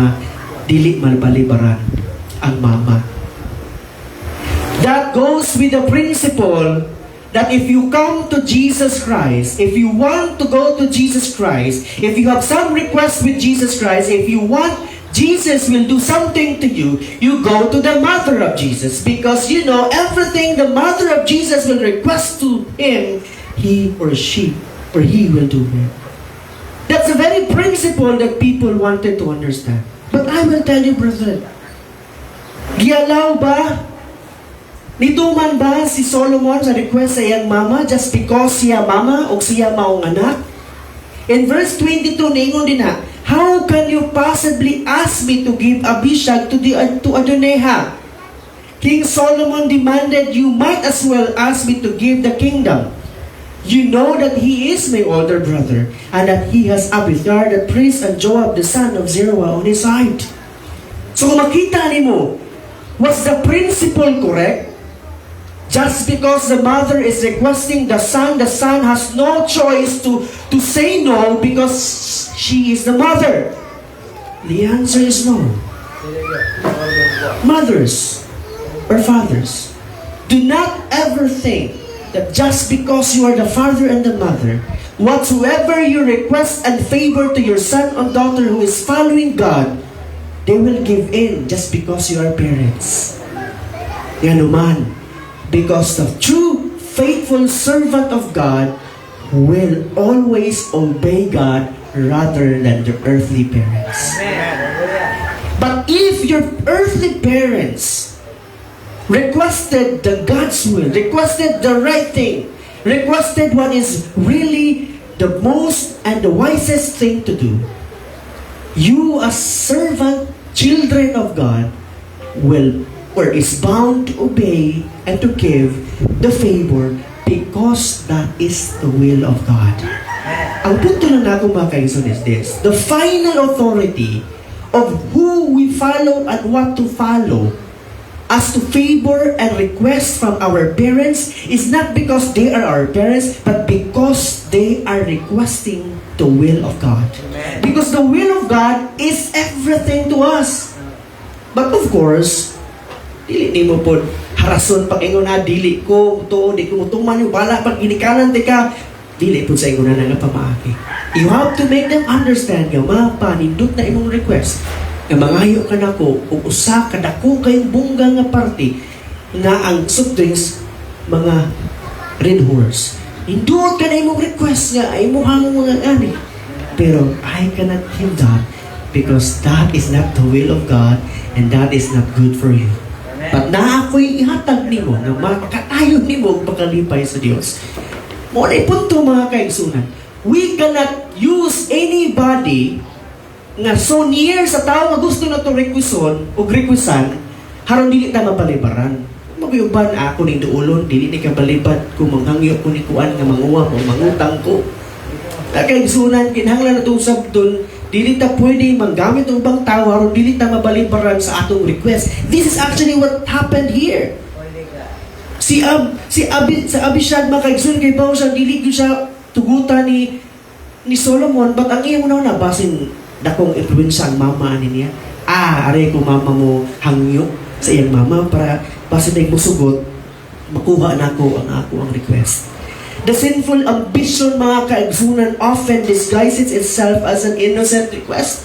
dili malbalibaran ang mama. That goes with the principle that if you come to Jesus Christ, if you want to go to Jesus Christ, if you have some request with Jesus Christ, if you want Jesus will do something to you, you go to the mother of Jesus, because you know everything the mother of Jesus will request to him, he or she or he will do it. That's the very principle that people wanted to understand. But I will tell you, brother, gialaw ba? Nituman ba si Solomon sa request sa iyang mama just because siya mama o siya maong anak? In verse 22, ningon din na, How can you possibly ask me to give Abishag to Adonijah? King Solomon demanded, you might as well ask me to give the kingdom. You know that he is my older brother, and that he has Abiathar the priest and Joab the son of Zeruiah on his side. So kung makita nimo, was the principle correct? Just because the mother is requesting the son has no choice to say no because she is the mother. The answer is no. Mothers or fathers, do not ever think that just because you are the father and the mother, whatsoever you request and favor to your son or daughter who is following God, they will give in just because you are parents. Yan naman. Because the true faithful servant of God will always obey God rather than the earthly parents. But if your earthly parents requested the God's will, requested the right thing, requested what is really the most and the wisest thing to do, you as servant, children of God, will or is bound to obey and to give the favor because that is the will of God. Ang punto lang na ako mga kaison is this: the final authority of who we follow and what to follow as to favor and request from our parents is not because they are our parents, but because they are requesting the will of God. Because the will of God is everything to us. But of course, dili ni mo po harason pag ingon na dili ko to di ko tuman yung bala pag ginikanan di ka dili po sa ingon na nga pamaaki. You have to make them understand nga mapanindot na imong request nga mangayo ka nako ug usa ka dako kayong bungga nga party nga ang soft drinks mga Red Horse. Indot ka na imong request nga ay mo hangong mga ani. Pero I cannot give that because that is not the will of God and that is not good for you. But na ako'y ihatag nimo na makatayon nimo pagkalipay sa Dios. Mo na punto mga kaigsunan. We cannot use anybody nga so near sa tao nga gusto na to requison o requisan haron dili ta mapalibaran. Maguyuban ako ning duulon dili ni kabalibad kung manghangyo ko ni kuan nga manguwa o mangutang ko. Kaigsunan kinahanglan natong sabton dili ta pwede manggamit og ubang tao aron dili ta mabalibaran sa atong request. This is actually what happened here. Sa Abishag makaigsoon kay Pao siya dili gyud siya tugutan ni Solomon, but ang iyang una basin dakong influensya ang mama niya. Are ko mama mo hangyo sa iyang mama para basin ay musugot makuha nako ang request. The sinful ambition, mga kaigsunan, often disguises itself as an innocent request.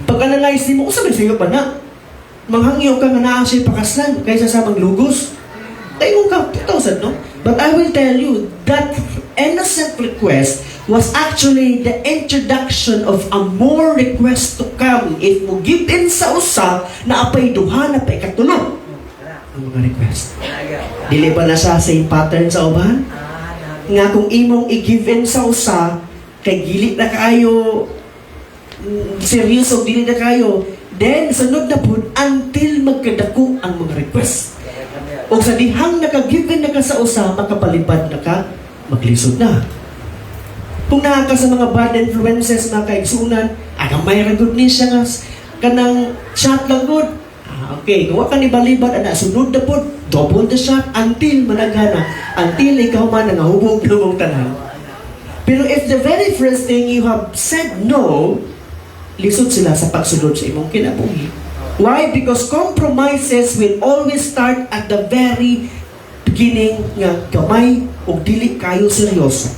Pag-analyze mo, usa may sayo pa na. Manghangyo ka nga naa siya pakaslan kaysa sa maglugos. Tayo ka, 2,000, no? But I will tell you, that innocent request was actually the introduction of a more request to come if mo give in sa usa na apay duha na pa ikatulog. Ang mga request. Dili ba na siya same pattern sa uban? Nga kung imong i-give in sa usa kay gili na kayo seryoso dili na kayo then sunod na pud until magkadako ang mga request o sa dihang naka-give in na ka sa usa makapalipad na ka maglisod na kung nakaka sa mga bad influences mga kaigsunan may ragod ni siya nga kanang shot lang good okay, kung ka ni balibad ana sunod na pud double the shot until managana until ikaw man nangahubog lumong tanan. Pero if the very first thing you have said no, lisod sila sa pagsunod sa imong kinabuhi. Why? Because compromises will always start at the very beginning nga gamay o dili kayo seryoso.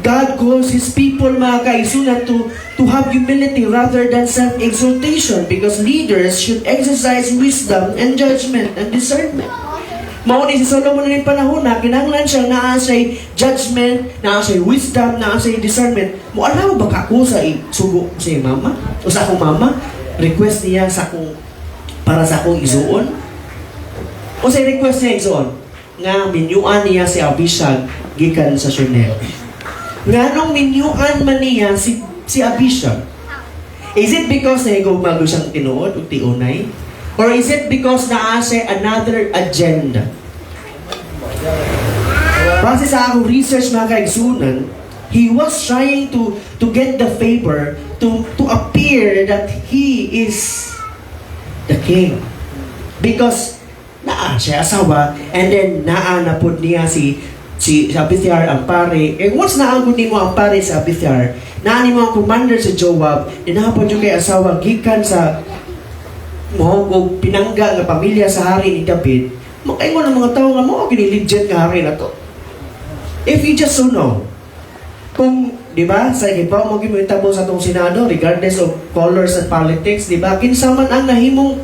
God calls His people, mga kaisunan, to have humility rather than self-exaltation because leaders should exercise wisdom and judgment and discernment. Mauni si Solomon rin panahon na kinahanglan siya naa siya'y judgment, naa siya'y wisdom, naa siya'y discernment. Mo alam ba kako sa sugo sa mama? O sa akong mama? Request niya sa akong para sa akong isuon? O sa request niya isuon? Nga minyuan niya si Abishag gikan sa Shunel. Nga nung minyuan man niya si Abishag, Is it because na bago siyang tinuod o tiunay? Or is it because naa siya another agenda? Base sa akong research mga kaigsunan, he was trying to get the favor to appear that he is the king. Because naa siya asawa, and then naa na po niya si Abithar ang pare. And once naangod ni mo ang pare sa Abithar, naa ni mo ang commander sa Joab, dinahapon yung kay asawa, gikan sa mohog pinangga nga pamilya sa hari ni David, makaingon ng mga tao nga mo, legit nga hari na to. If you just so know, kung, di ba, sa iba mo gimita mo sa itong Senado, regardless of colors and politics, di ba, kinsaman ang nahimong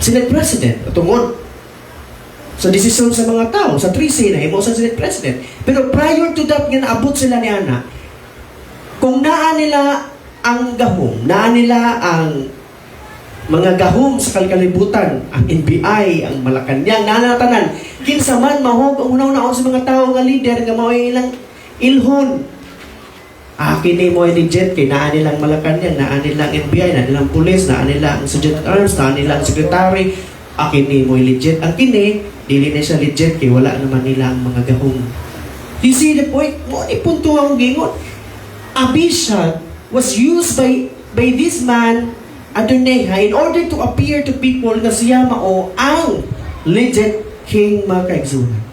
Senate President, tungod. So, desisyon sa mga tao, sa 3C na, himo sa Senate President. Pero prior to that, nga naabot sila ni Ana, kung naa nila ang gahom, naa nila ang mga gahom sa kalibutan, ang NBI, ang Malacanang, naa nila tanan, kinsa man mahog ang unaw-unaon sa mga tao nga leader, nga mao ilang ilhon. Kini mo legit, kay naa nilang Malacanang, naa nilang NBI, naa nilang pulis, naa nilang Sergeant at Arms, naa nilang Secretary, kini mo legit. Ang kini, dili na siya legit, kay wala naman nilang mga gahom. You see the point? Mo ni punto ang gingon. Abishag was used by this man, Adonijah, in order to appear to people na siya mao ang legit king mga kaigsunan.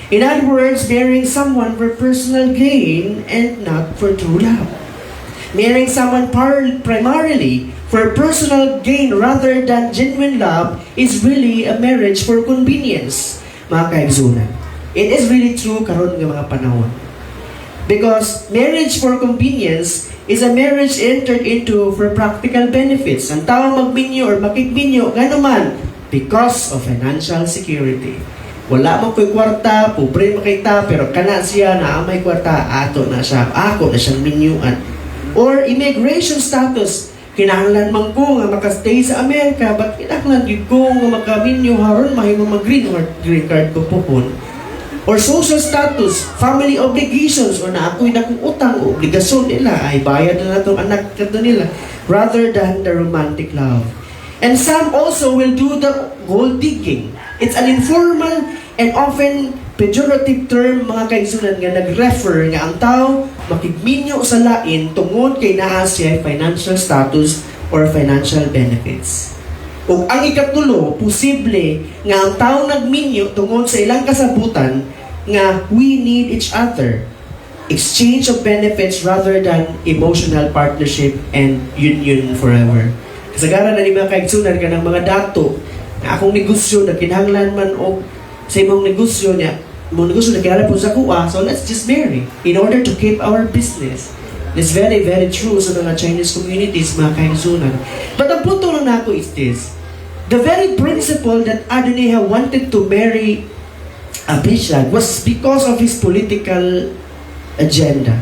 In other words, marrying someone for personal gain and not for true love. Marrying someone primarily for personal gain rather than genuine love is really a marriage for convenience, mga kaigsunan. It is really true karon nga mga panahon. Because marriage for convenience is a marriage entered into for practical benefits. Ang tao magminyo or makikminyo, ganuman, because of financial security. Wala mo ko'y kwarta, pobre makita, pero kana siya na may kwarta, ato na siya, ako na siyang minyuan. Or immigration status, kinahanglan man ko nga makastay sa Amerika, but kinahanglan yun ko nga makaminyo haron mahimo mag-green card ko pupon. Or social status, family obligations, or na ako'y nakong utang o obligasyon nila, ay bayad na itong anak kato nila, rather than the romantic love. And some also will do the gold digging. It's an informal and often pejorative term, mga kaigsunan, nga nag-refer nga ang tao makigminyo sa lain tungod kay naa siya financial status or financial benefits. Ug ang ikatulo, posible nga ang tao nagminyo tungod sa ilang kasabutan nga we need each other. Exchange of benefits rather than emotional partnership and union forever. Kasagaran na ni mga kaigsunan ka ng mga dato na akong negosyo na kinahanglan man o sa imong negosyo niya, mong negosyo na kinahanglan po sa kuha, so let's just marry in order to keep our business. It's very, very true sa mga Chinese communities, mga kaigsunan. But ang punto lang na ako is this: the very principle that Adonijah wanted to marry Abishag was because of his political agenda.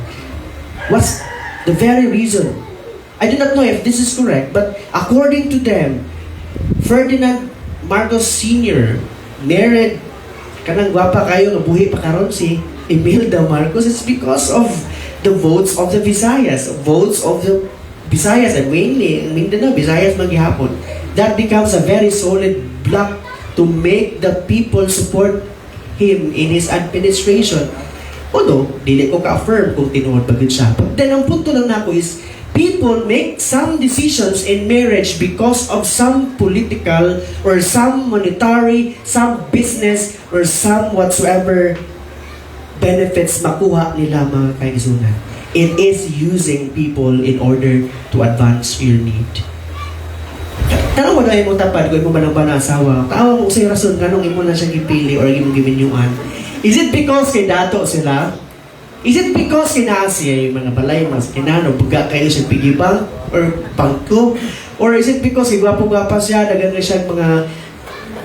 Was the very reason. I do not know if this is correct, but according to them, Ferdinand Marcos Sr. married kanang gwapa kayo nga buhi pa karon si Imelda Marcos. It's because of the votes of the Visayas, and mainly Mindanao, Visayas maghihapon. That becomes a very solid block to make the people support him in his administration. Although, dili ko ka-affirm kung tinuod ba gud siya. But then, ang punto lang nako is, people make some decisions in marriage because of some political or some monetary, some business, or some whatsoever benefits makuha nila mga kaigsunan. It is using people in order to advance your need. Tanong mo na mo tapad kung imo man ang asawa. Tawag mo sa rason kanong imo na siya gipili or imo giminyuan. Is it because kay dato sila? Is it because kinasiya yung mga balay mas kinano buga kayo sa pigibang or bangko? Or is it because igwapo-gwapa siya, dagan na siya mga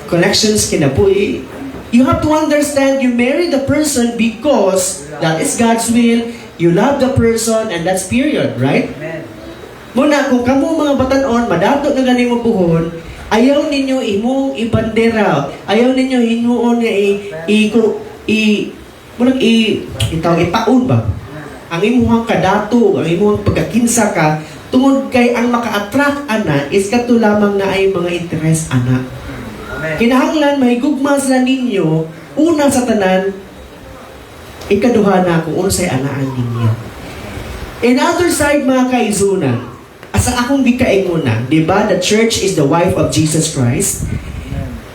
connections kinabuhi? You have to understand, you marry the person because that is God's will. You love the person and that's period, right? Amen. Muna, kung kamo mga batanon, madato na ganing mo buhon, ayaw ninyo imong ibandera, ayaw ninyo hinuon nga itaon ba? Ang imuhang kadato, ang imuhang pagkakinsa ka, Tungod kay ang maka-attract ana is kato lamang na ay mga interest ana. Kinahanglan mahigugma sila ninyo una sa tanan, ikaduha na kung unsay anaan ninyo. In other side mga kaigsunan, asa akong gikainguna, di ba? The church is the wife of Jesus Christ.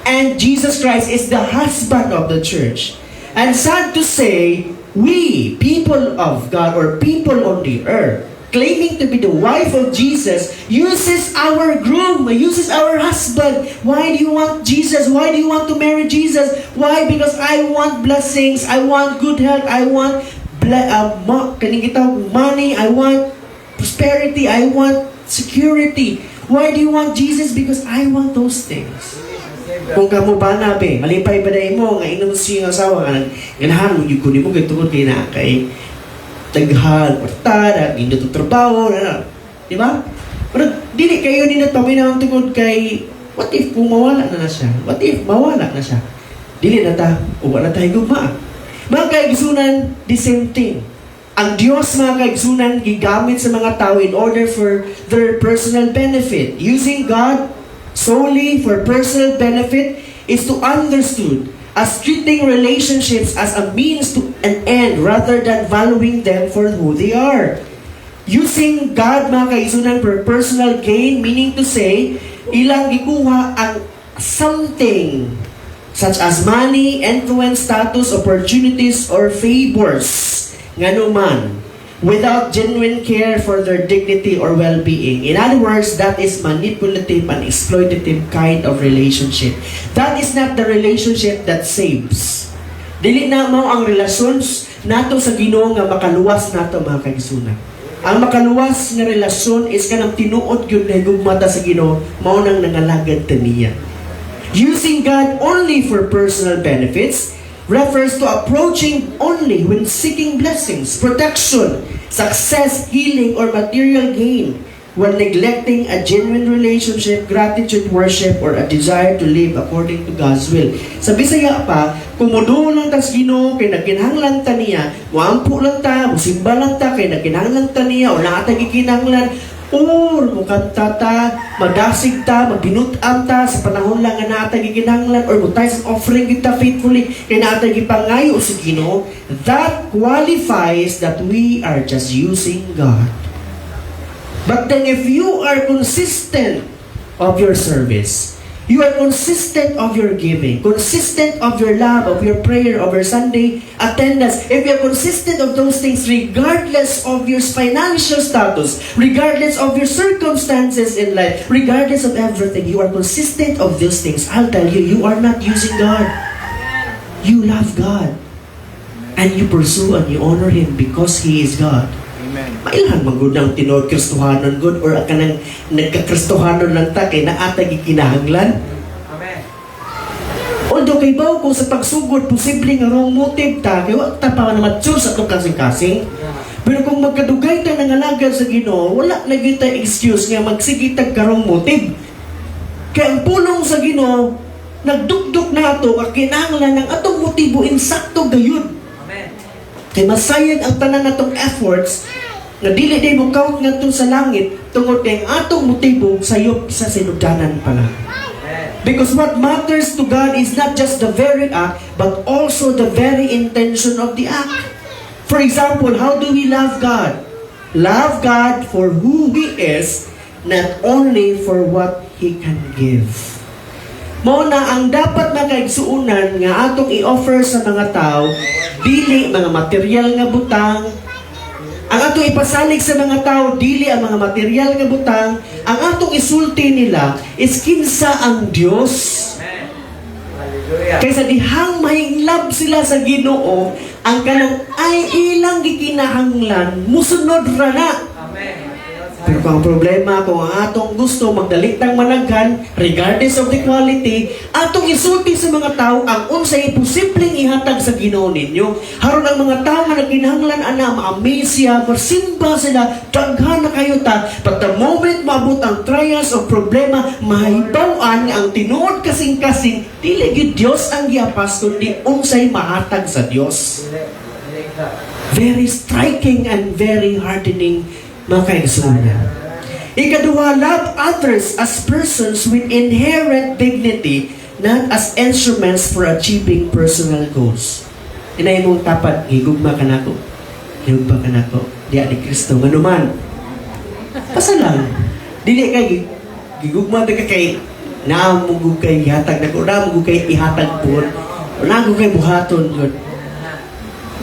And Jesus Christ is the husband of the church. And sad to say, we, people of God or people on the earth, claiming to be the wife of Jesus, uses our groom, uses our husband. Why do you want Jesus? Why do you want to marry Jesus? Why? Because I want blessings, I want good health, I want money, I want prosperity, I want security. Why do you want Jesus? Because I want those things. Kung kamo ba na be, malipay ba na mo, nga inom siya ng asawa, nga ganahan mo, yung kunin mo, gitungod kayo na kay taghan, portada, hindi ito trabaho, di ba? Pero dili kayo din at paminahang tungod kay, what if kung mawala na siya? What if mawala na siya? Dili na ta, uwa na tayo guma. Mga kaigsunan, the same thing. Ang Diyos, mga kaigsunan, gigamit sa mga tao in order for their personal benefit. Using God solely for personal benefit is to understood as treating relationships as a means to an end rather than valuing them for who they are. Using God, mga kaigsunan, for personal gain, meaning to say, ilang gikuha ang something such as money, influence, status, opportunities, or favors, nganuman, without genuine care for their dignity or well-being. In other words, that is manipulative and exploitative kind of relationship. That is not the relationship that saves. Dili na mo ang relasyons nato sa Ginoo nga makaluwas nato, mga kaigsunan. Ang makaluwas nga relasyon is kanang tinuod gyud na higugmata sa Ginoo, mao nang nangalagad ta niya. Using God only for personal benefits refers to approaching only when seeking blessings, protection, success, healing, or material gain, while neglecting a genuine relationship, gratitude, worship, or a desire to live according to God's will. Sa Bisaya pa, kung muduo lang ta sa Ginoo, kay nagkinahanglan ta niya, muampo lang ta, musimba lang ta, kay nagkinahanglan ta niya, o nakata gikinahanglan, or mukanta ta, madasig ta, magbinutam ta sa panahon lang nga naatag gikinahanglan, or mutay sa offering kita faithfully kay naatag gipangayo sa Ginoo, that qualifies that we are just using God. But then if you are consistent of your service, you are consistent of your giving, consistent of your love, of your prayer, of your Sunday attendance. If you are consistent of those things, regardless of your financial status, regardless of your circumstances in life, regardless of everything, you are consistent of those things, I'll tell you, you are not using God. You love God. And you pursue and you honor Him because He is God. Mailan magudang tinod Kristohanon good or kanang nagka-Kristohanon lang ta kay naatag gikinahanglan. Amen. Although kay baw ko sa pagsugod posible nga wrong motive ta kay wa ta pa na mature sa tong kasing-kasing. Pero kung magkadugay ta nangalagad sa Ginoo, wala na gyud ta excuse nga magsige tag karong motive. Kay ang pulong sa Ginoo nagdugdog nato nga kinahanglan ng atong motibo insakto gayud. Amen. Kay masayad ang tanan natong efforts na dili day mo count ngadto sa langit tungod kay ang atong motibo sayop sa sinugdanan pala. Because what matters to God is not just the very act but also the very intention of the act. For example, how do we love God? Love God for who He is, not only for what He can give. Mao na ang dapat makaigsuunan nga atong i-offer sa mga tao, dili mga material nga butang. Ang atong ipasalig sa mga tao, dili ang mga material nga butang. Ang atong isulti nila is kinsa ang Dios. Kaysa dihang mahinglab sila sa Ginoo, ang kanang ay ilang gikinahanglan, musunod ra na. Pero kung ang problema, kung ang atong gusto magdalitang managhan, regardless of the quality, atong isulti sa mga tao ang unsay posibleng ihatag sa Ginoo ninyo. Haron ang mga tao nga nagkinahanglan ana ma-amaze siya, masimba sila, daghan na kayo ta. But the moment maabot ang trials o problema, mahibaw-an ang tinuod kasing-kasing, dili gyud Dios ang giapas kundi unsay mahatag sa Dios. Very striking and very hardening, mga kaigsunan. Ikaduha, love others as persons with inherent dignity, not as instruments for achieving personal goals. Inay mong tapat, higugma ka na ko. Higugma ka na ko. Diya ni Kristo. Manuman. Pasa lang. Dili kay higugma ka kay naamugug kay ihatag na ko. Naamugug kay ihatag po. Naamugug kay buhaton yun.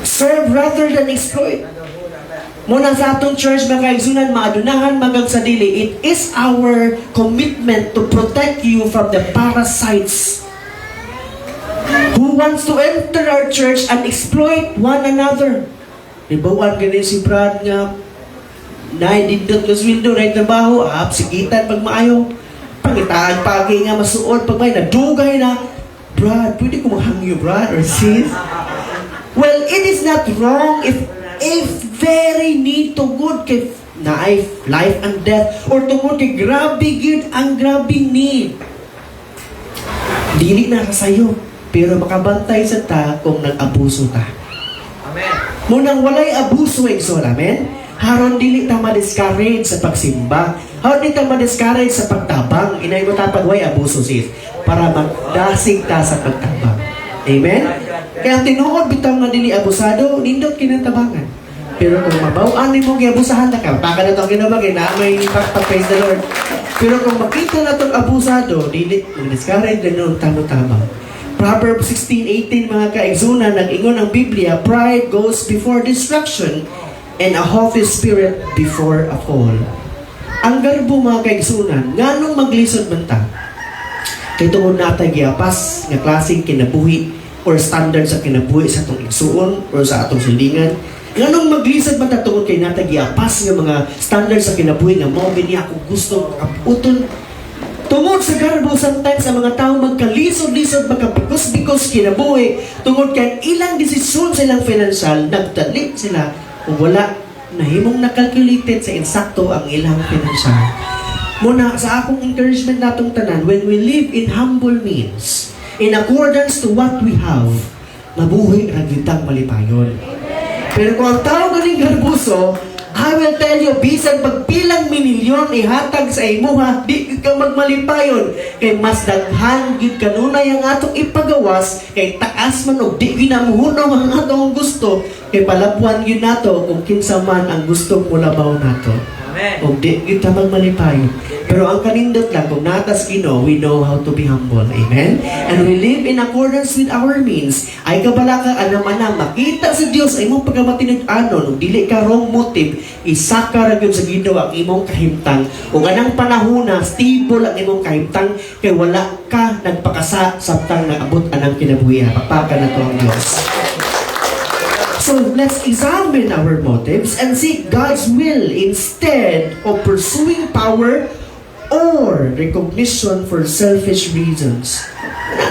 Serve rather than exploit. Muna sa atong church, mga kaigsunan, maadunahan magang sa dili, it is our commitment to protect you from the parasites who wants to enter our church and exploit one another. Ibawan ganyan si Brad nga, naidindot ng sweldo, na trabaho, sigitan pag maayo, pangitaan pagi nga masuot, pag may nadugay na, Brad, pwede ko maghangyo, Brad, or sis? Well, it is not wrong if very need to good kay life and death or tungod kay grabe gyud ang grabing need. Dili na sa sayo, pero makabantay sa ta kung nag-abuso ta. Amen. Munang walay abuso igsoon, amen. Haron dili ta ma-discourage sa pagsimba. Haron dili ta ma-discourage sa pagtabang. Inay mo tapag way abuso sis para magdasig ta sa pagtabang. Amen. Kaya ang tinuod bitaw nga dili abusado, nindot kinatabangan. Pero kung mabawaan mo giabusahan na ka, baka na itong ginabagay na may praise the Lord. Pero kung makita na itong abusado, dili, mag-discourage na noon tama-tama. Proverbs 16:18, mga kaigsunan, nag-ingon ang Biblia, pride goes before destruction and a haughty spirit before a fall. Ang garbo, mga kaigsunan, nganong maglisod man ta? Kay tungod na tayo giapas, nga klaseng kinabuhi or standard sa kinabuhi sa atong igsuon or sa atong silingan. Nganong maglisod man ta tungod kay natagiapas nga mga standard sa kinabuhi nga mao niya ako gusto kaputon. Tungod sa garbo sometimes sa mga tao magkalisod-lisod magkabikos-bikos kinabuhi tungod kay ilang desisyon sa ilang financial nagtalik sila o wala nahimong nakalculated sa insakto ang ilang financial. Muna sa akong encouragement natong tanan, when we live in humble means, in accordance to what we have, mabuhi ra gyud tang malipayon. Pero kung ang tao galing garbuso, I will tell you, bisan pagpilang minilyon ihatag sa imuha, di ka magmalipayon. Kay mas daghan gid kanunay ang atong ipagawas, kay taas man og di ginamuhunaw ang atong gusto, kay palabuan yun nato kung kinsa man ang gusto mo labaw nato. Amen. Og di kita magmalipayon. Pero ang kanindot lang, kung natas Ginoo, we know how to be humble. Amen? And we live in accordance with our means. Ay kabala ka, anam-anam, makita sa Diyos, ay mong pagkamatinig-anon, dili ka wrong motive, isaka ra gyud sa Ginoo ang imong kahimtang. O anang panahona, stable ang imong kahimtang, kay wala ka nagpakasa sabtang naabot anang kinabuhi. Papaka na to ang Diyos. So let's examine our motives and seek God's will instead of pursuing power or recognition for selfish reasons.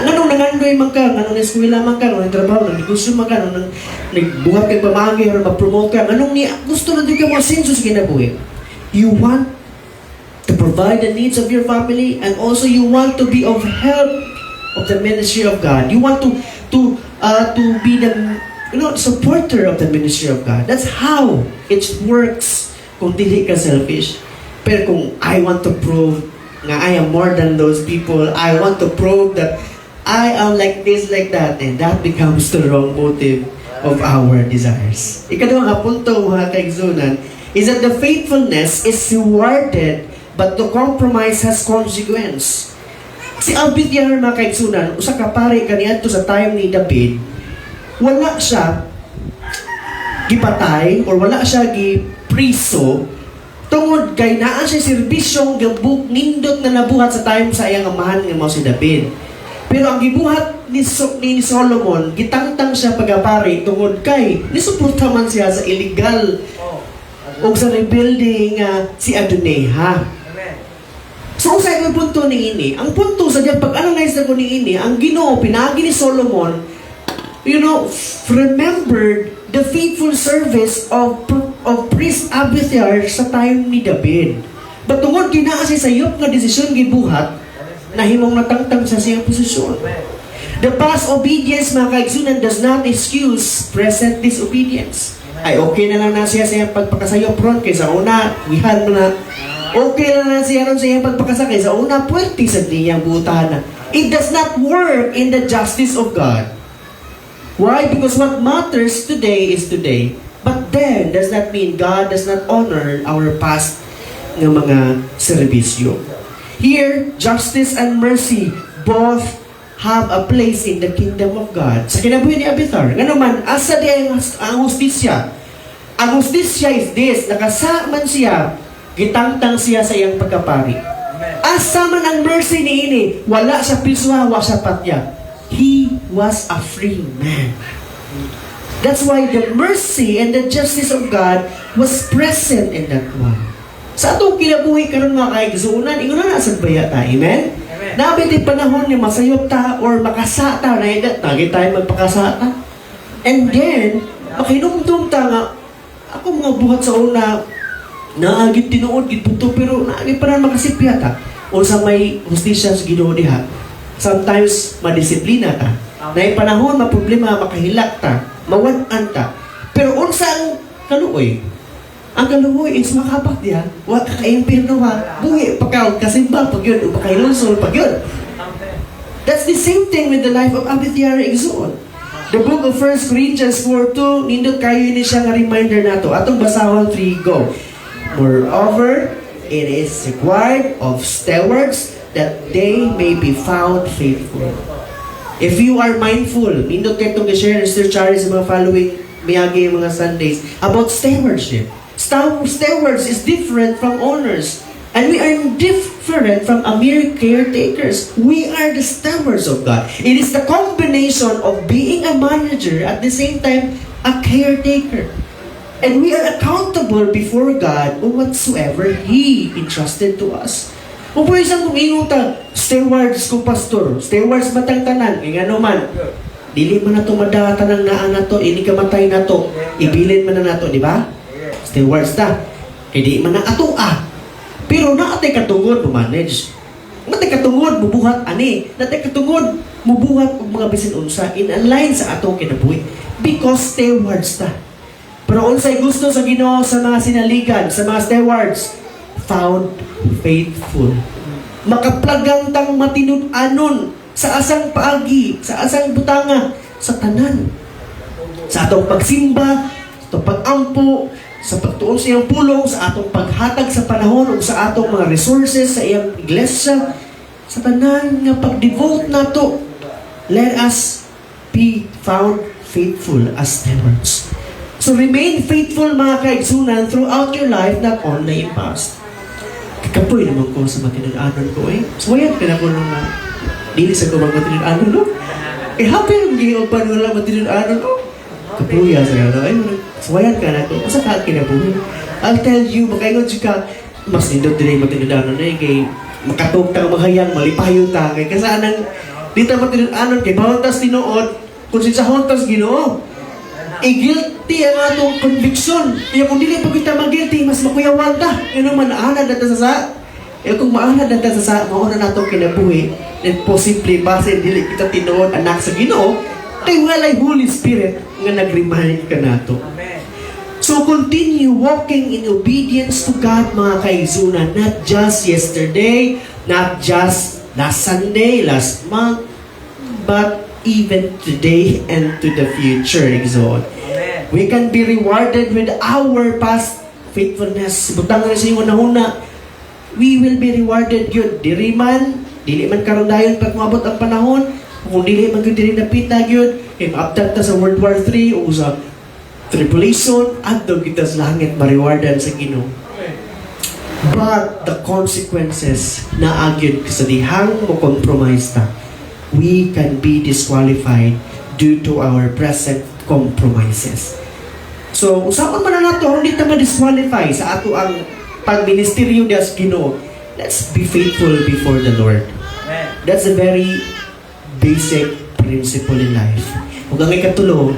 Nganong nangandoy man ka, nganong eskwela man ka, nganong trabaho, nganong negosyo man ka, nganong nagbuhat kay pamagi or mag-promote ka, nganong gusto na din ka mga sensus kinabuhi. You want to provide the needs of your family and also you want to be of help of the ministry of God. You want to be the supporter of the ministry of God. That's how it works kung dili ka selfish. Pero kung I want to prove nga I am more than those people, I want to prove that I am like this, like that, and that becomes the wrong motive of our desires. Ikaduhang punto, mga kaigsunan, is that the faithfulness is rewarded, but the compromise has consequence. Si Abiathar, mga kaigsunan, usa ka pare kaniadto sa time ni David, wala siya gipatay or wala siya gipriso tungod kay naa siya serbisyong gabuk nindot na nabuhat sa time sa iyang amahan nga mao si David. Pero ang gibuhat ni Solomon, gitangtang siya pagapari tungod kay nisuporta man siya sa illegal o sa rebuilding si Adonijah. So sa ikong punto ni ini, ang punto sa diyan pag-analyze na ko ni ini, ang Ginoo pinagi ni Solomon, remembered the faithful service of priest Abiathar sa time ni David. But tungod kinaa siya sa iyop nga desisyon gibuhat, nahimong natangtang sa siyang posisyon. The past obedience, mga kaigsunan, does not excuse present disobedience. Ay, okay na lang na siya sa iyang pagpakasayop ron kaysa una, wihan mo na. Okay lang na siya ron sa iyang pagpakasakay. Sa una, puwerte sa niyang butana. It does not work in the justice of God. Why? Because what matters today is today. But then, does not mean God does not honor our past ng mga serbisyo. Here, justice and mercy both have a place in the kingdom of God. Sa kinabuhi ni Abiathar, nga naman, asa di ang hustisya? Ang hustisya is this, nakasaman siya, gitangtang siya sa iyang pagkapari. Asa man ang mercy ni ini, wala sa piswa, wala sa patya. He was a free man. That's why the mercy and the justice of God was present in that one. Sa atong kinabuhi karon mga kaigsuunan, ingon na sa baya ta. Amen? Nabit yung panahon ni masayop ta or makasata na idat, nagit tayo magpakasata. And then, makinumdum ta nga, ako mga buhat sa una, naagit tinuod, gitputo, pero naagit pa na makasipya ta. O sa may hustisya sa Ginoo diha. Sometimes, madisiplina ta. Na yung panahon, maproblema, makahilak ta, mawan-an ta. Pero unsa ang kaluoy? Ang kaluoy is makapak diya. Wa kaka-impirno ha. Buhi, pagkaw, kasimba, pag yun, o pakailunsol, pag yun. That's the same thing with the life of Abiathar Igsoon. The book of 1 Corinthians 4:2, nindot kayo ni siya nga reminder nato. Atong basahon 3, go. Moreover, it is required of stewards that they may be found faithful. If you are mindful, nindot kayo itong i-share ni Sir Charlie sa mga following miyagi mga Sundays about stewardship. Stewards is different from owners. And we are different from a mere caretakers. We are the stewards of God. It is the combination of being a manager at the same time a caretaker. And we are accountable before God on whatsoever He entrusted to us. Kung po isang kumingutan, stewards ko pastor, stewards matang tanan, nga naman, dili man na ito madatan ng naan na to, ini kamatay na to, ibilin man na to, di ba? Stewards ta. Kaya di man na ato Pero naatay katungod manage. Natay katungod mubuhat ani. Natay katungod mubuhat og mga bisin unsa in align sa atong kinabuhi. Because stewards ta. Pero unsay gusto sa Ginoo sa mga sinaligan, sa mga stewards, found faithful. Makaplagang tang matinud-anon sa asang paagi, sa asang butanga, sa tanan. Sa atong pagsimba, sa atong pag-ampo, sa pagtuon sa iyang pulong, sa atong paghatag sa panahon o sa atong mga resources sa iyang iglesia, sa tanan nga pag-devote nato, let us be found faithful as stewards. So remain faithful mga kaigsunan throughout your life, not only in past. Kakapoy naman ko sa matinudanon ko So yan, pinako nung dili sa ko matinudanon no? Happy nung giyo pa nung matinudanon no? Kapuya sa iyo. Suwayan ka na ito. Masa ka kinabuhi? I'll tell you, makaingon siya ka, mas nindot din yung matinudanon na kay makatog ta maghayang, malipayo ta. Kay kasanang, di ta matinudanon, kay bawang tas tinuod, kung sinsahon tas Ginoo. Guilty ang atong conviction. Kaya kung dili pa kita mag-guilty, mas makuyawan ta. Yun naman, naanad na ta sa kung maanad na ta sa mauna na itong kinabuhi, then possibly, base dili kita tinuod, anak sa Ginoo, kay walay Holy Spirit nga nag-remind ka nato. So continue walking in obedience to God mga kaigsunan, not just yesterday, not just last Sunday, last month, but even today and to the future, exalt. We can be rewarded with our past faithfulness. Butang na sa iyo na we will be rewarded yun. Dili man karon dayon pag maabot ang panahon, kung dili man gyud dili napita gyud, kay maabtan ta sa World War III o sa tribulation, adto kita sa langit ma-rewardan sa Ginoo. But the consequences na agyud sa dihang mo compromise ta, we can be disqualified due to our present compromises. So, usapan man na nato, hindi ta ma-disqualify sa ato ang pagministeryo niya sa Ginoo. Let's be faithful before the Lord. That's a very basic principle in life. Ug ang ikatulo,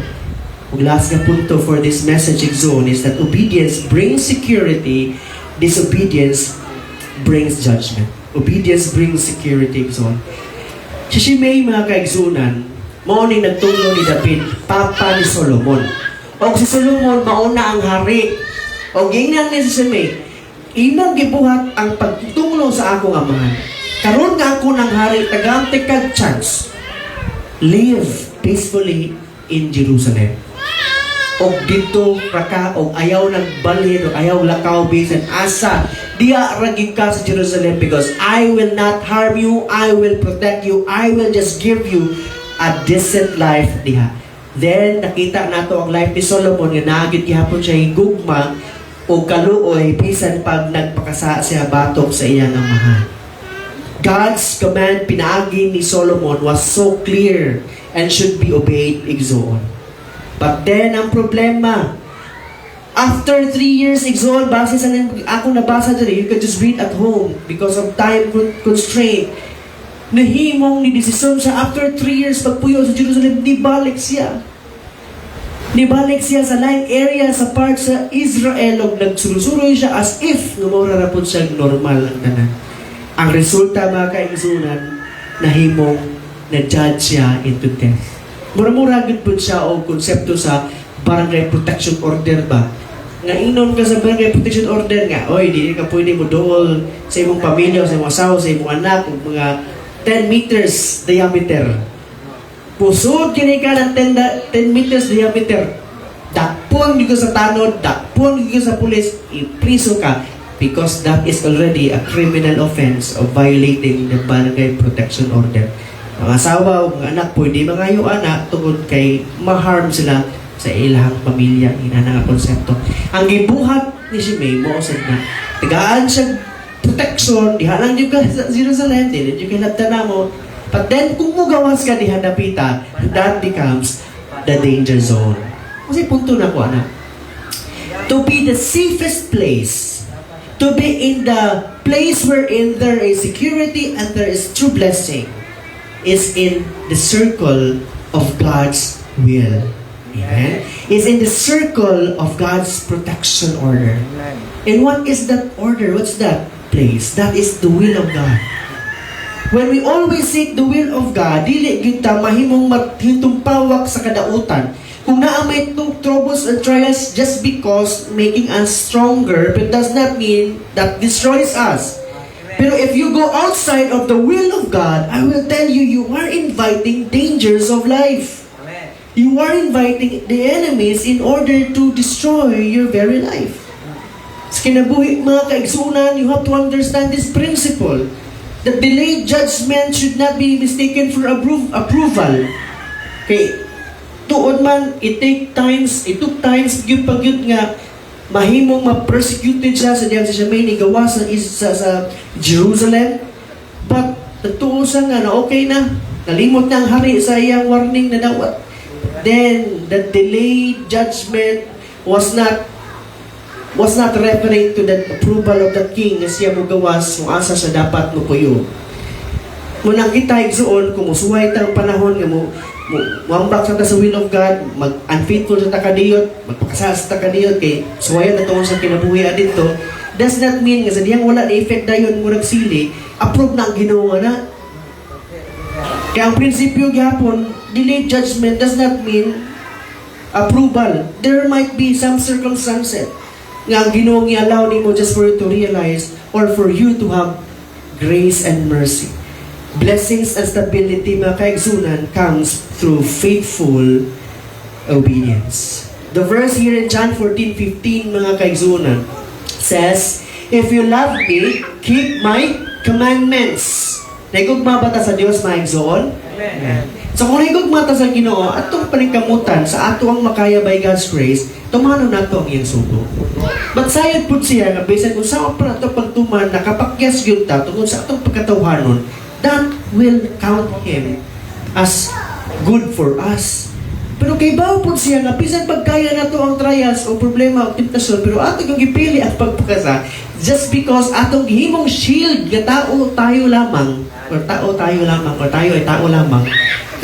ug last nga punto for this messaging zone is that obedience brings security, disobedience brings judgment. Obedience brings security zone. Si Shimei mga kaigsunan, mao ni nagtulo ni David, papa ni Solomon. O si Solomon mauna ang hari. O gingnan ni si Shimei, Imong gibuhat ang pagtunglo sa akong amahan. Karon nga ako nang hari tagang kag chance. Live peacefully in Jerusalem. Og dito raka og ayaw nagbalhin o ayaw lakaw bisan asa diya ragig ka sa Jerusalem because I will not harm you, I will protect you, I will just give you a decent life diha. Then nakita nato ang life ni Solomon nga naagid gihapon siya higugma o kaluoy bisan pag nagpakasa siya batok sa iyang amahan. God's command pinaagi ni Solomon was so clear and should be obeyed igsoon. But then, ang problema, after 3 years exile, base sa akong nabasa dito, you can just read at home because of time constraint. Nahimong ni desisyon siya, after 3 years pagpuyo sa Jerusalem, nibalik siya. Nibalik siya sa line area, sa part sa Israel, og nagsurusuroy siya as if ngumura na po siya normal ang tanan. Ang resulta, mga kaigsunan, nahimong na-judge siya into death. Mura-mura gud po siya o konsepto sa barangay protection order ba. Nga inon ka sa barangay protection order nga, oy, di ka pwede mo dool sa imong pamilya, sa imong asawa, sa imong anak, ug mga 10 meters diameter. Pusod kini ka ng 10 meters diameter. Dakpon gyud sa tanod, dakpon gyud sa pulis, ipriso ka because that is already a criminal offense of violating the barangay protection order. Ang asawa o mga anak pwede mangayo anak tungod kay ma-harm sila sa ilang pamilya. Ina nga konsepto. Ang gibuhat ni Shimei mo sa na tagaan siya protection, diha lang yung ka sa Jerusalem, din yung kinabtana mo. But then, kung mo gawas ka diha napita, that becomes the danger zone. Kasi punto na ko, anak. To be the safest place, to be in the place wherein there is security and there is true blessing, is in the circle of God's will. Amen? Is in the circle of God's protection order. And what is that order? What's that place? That is the will of God. When we always seek the will of God, dili gyud ta mahimong maghintumpawak sa kadautan. Kung naa may troubles and trials just because making us stronger, but does not mean that destroys us. Pero if you go outside of the will of God, I will tell you, you are inviting dangers of life. Amen. You are inviting the enemies in order to destroy your very life. Sa kinabuhi, mga kaigsunan, you have to understand this principle. The delayed judgment should not be mistaken for approval. Okay, tuod man, it took times, gyud nga, mahimong ma-persecuted siya sa diyan sa may nigawa sa Jerusalem. But nagtuo siya nga na okay na. Nalimot na ang hari sa iyang warning na dawat. Then, the delayed judgment was not referring to the approval of the king na siya mo gawas kung asa siya dapat mo puyo. Munang kita igsuon, kung musuway tang panahon nga mo muambak sa will of God, mag-unfaithful sa takadiyot, magpakasas sa takadiyot, kay suwayan na tungkol sa kinabuhi dito, does not mean nga sa diyang wala na effect dayon murag sili, approve na ang ginawa na. Kaya ang prinsipyo gyapon, delayed judgment does not mean approval. There might be some circumstances nga ang ginawa i-allow nimo just for you to realize or for you to have grace and mercy. Blessings and stability, mga kaigsunan, comes through faithful obedience. The verse here in John 14:15, mga kaigsunan, says, if you love me, keep my commandments. Naigugma ba ta sa Dios, mga igsoon? Amen. So kung naigugma ta sa Ginoo, atong paningkamutan sa ato ang makaya by God's grace, tumano nato ang iyang sugo. But sayad po siya, nga bisan kung saan pa nato pagtuman, nakapakyas yun ta, tungkol sa atong pagkatawhanon, that will count Him as good for us. Pero kay bawo po siya nga, bisan pagkaya na to ang trials o problema o temptasyon, pero atong yung gipili ang pagpakasa, just because atong gihimong shield nga tayo lamang, or tayo ay tao lamang,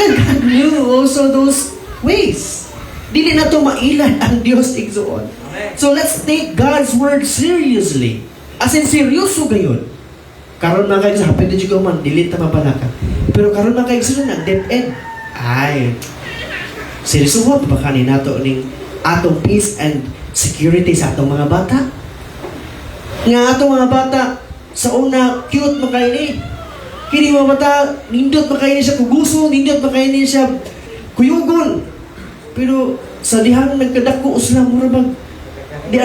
God knew also those ways. Dili na to mailan ang Diyos igsoon. So let's take God's word seriously. As in, seryoso gayon. Karon mga kaigsoon, hapit na dyan man, dilit na mabalaka. Pero karon mga kaigsoon, ang dead-end. Ay, seryoso ba kanin nato ning atong peace and security sa atong mga bata? Nga ato mga bata, sa una, cute makaini. Kini mga bata, nindot makaini siya kuguso, nindot makaini siya kuyugon. Pero sa dihang nagkadako sila murabag, they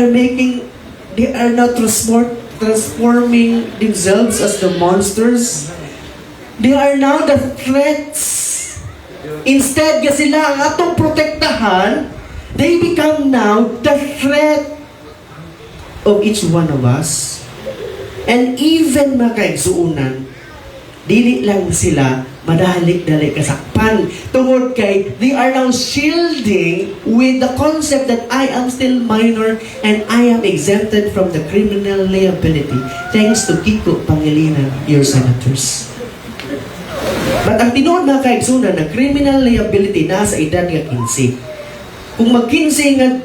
are not transforming themselves as the monsters. They are now the threats. Instead, sila ang atong protektahan, they become now the threat of each one of us. And even makaigsuunan, dili lang sila madalik-dalik kasakpan. Tungod kay, they are now shielding with the concept that I am still minor and I am exempted from the criminal liability thanks to Kiko Pangilinan, your senators. But ang tinuod na kaigsunan na criminal liability na sa edad nga 15. Kung mag-15 nga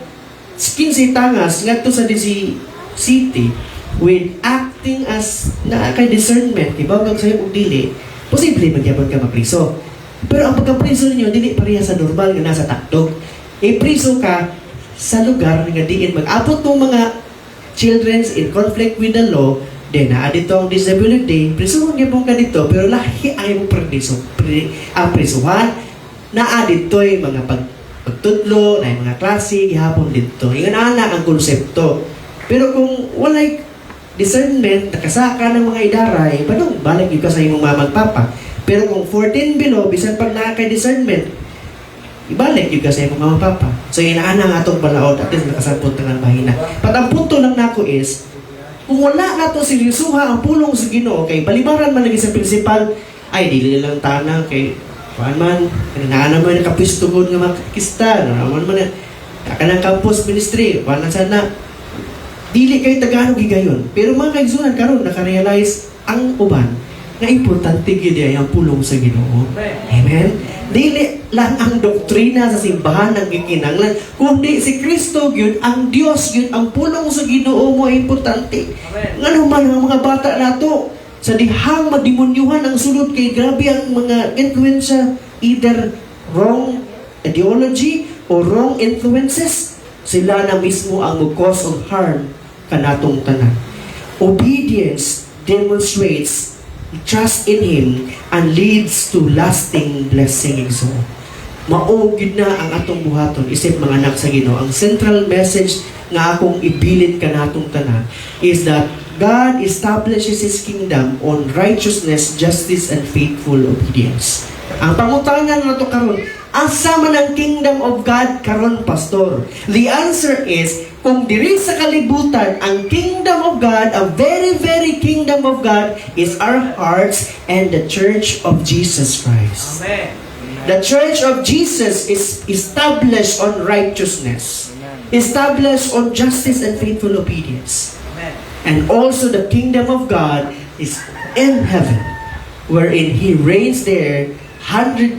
15 tangas ngadto sa DC City with acting as na kay discernment, ibaw kag sayo og dili, posible magyapon ka mapriso. Pero ang pagka-priso ninyo dili pareha sa normal nga nasa takdog. Priso ka sa lugar nga diin mag-abot ng mga children's in conflict with the law. Then, dito ang disability, prisuhan gyapon ka dito, pero lahi ay mo ang prisuhan, dito ay mga pagtudlo, na mga klase, gihapon dito. Ingan anak ang konsepto. Pero kung walay discernment, nakasaka ng mga idaray, padong balik yung ka sa imong mamagpapa. Pero kung 14 below, bisan pag nakakay discernment, ibalik yung ka sa imong mamagpapa. So, inaana nga itong balaod, at least nakasampot na ng mahina. But ang punto lang nako is, kung wala na to seryosuha ang pulong sa Ginoo kay balibaran man lagi sa principal ay dili lang tanang kay kuan man kanana man nakapistugod nga makista naman man kanang campus ministry wala sana dili kay Tagalog gigayon pero mga kaigsunan karon naka-realize ang uban na importante gyud ang pulong sa Ginoo. Amen. Dili lang ang doktrina sa simbahan ang gikinahanglan, kundi si Kristo gyud, ang Dios gyud, ang pulong sa Ginoo mo importante. Ngano man ang mga bata nato sa dihang mademonyuhan ang sulod kay grabe ang mga influensya, either wrong ideology or wrong influences, sila na mismo ang mag-cause of harm kanatong tanan. Obedience demonstrates trust in Him and leads to lasting blessing. So, maugid na ang atong buhaton isip mga anak sa Ginoo. Ang central message nga akong ibilin kanatong tanan is that God establishes His kingdom on righteousness, justice, and faithful obedience. Ang pangutangan nato karon, asa man ang kingdom of God karon, pastor? The answer is, kung diri sa kalibutan, ang kingdom of God, a very, very kingdom of God, is our hearts and the church of Jesus Christ. Amen. The church of Jesus is established on righteousness, established on justice and faithful obedience. Amen. And also the kingdom of God is in heaven, wherein He reigns there 100%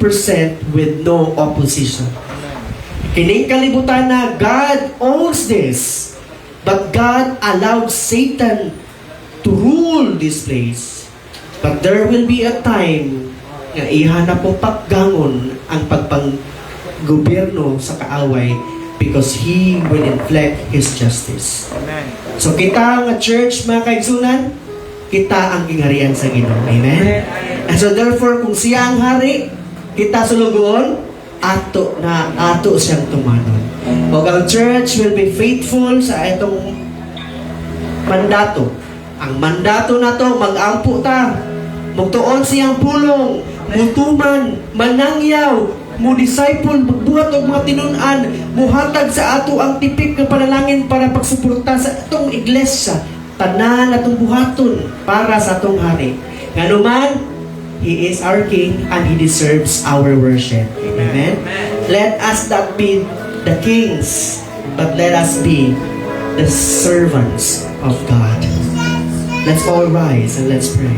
with no opposition. Kining kalibutan na God owns this, but God allowed Satan to rule this place. But there will be a time na ihanap po paggangon ang pagpanggobyerno sa kaaway because He will inflict His justice. Amen. So kita nga church, mga kaigsunan, kita ang kingharian sa Ginoo. Amen? And so therefore, kung siya ang hari, kita sulugon, ato siyang tumanon. O ang church will be faithful sa itong mandato. Ang mandato na to, mag-ampo ta, magtuon siyang pulong, mutuman, manangyaw, mo-disciple, magbuhat og mga tinunan, muhatag sa ato ang tipik ng panalangin para pagsuporta sa itong iglesia, tanan atong buhaton para sa atong hari. Nganuman, He is our King and He deserves our worship. Amen? Let us not be the kings, but let us be the servants of God. Let's all rise and let's pray.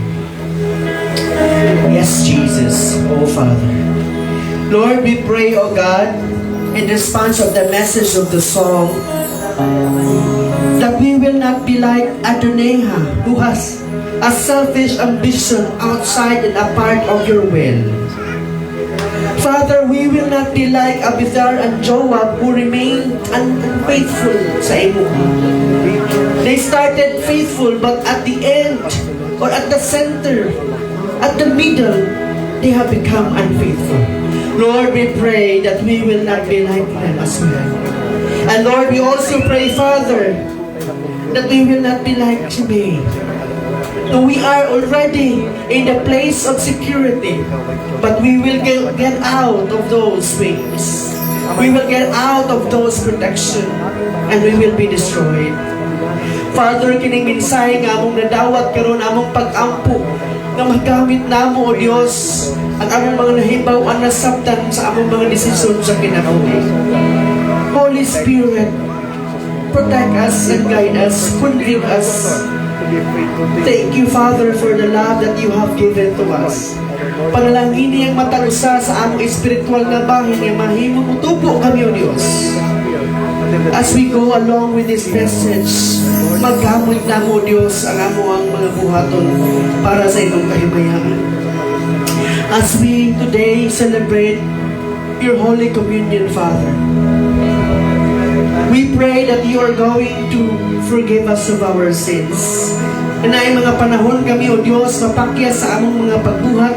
Yes, Jesus, oh Father. Lord, we pray, oh God, in response of the message of the song, that we will not be like Adonijah, who has a selfish ambition outside and apart of your will. Father, we will not be like Abithar and Joab who remained unfaithful sa imo. They started faithful, but at the end, or at the center, at the middle, they have become unfaithful. Lord, we pray that we will not be like them as well. And Lord, we also pray, Father, that we will not be like Shimei. So we are already in the place of security, but we will get out of those ways. We will get out of those protection, and we will be destroyed. Father, kining minsay nga among nadawat karon among pag-ampo nga magamit namo, O Dios, ang among mga nahibaw ang nasabtan sa among mga desisyon sa kinabuhi. Holy Spirit, protect us and guide us, convict us. Thank you, Father, for the love that you have given to us. Panalangin ang matalusa sa among espiritual na bahin nga mahimo mutubo kami, O Dios. As we go along with this message, magkamot na mo, Diyos, ang among mga buhaton para sa inyong kahimayaan. As we today celebrate your Holy Communion, Father, we pray that you are going to forgive us of our sins. Na ay mga panahon kami, O Diyos, mapakyas sa among mga pagbuhat.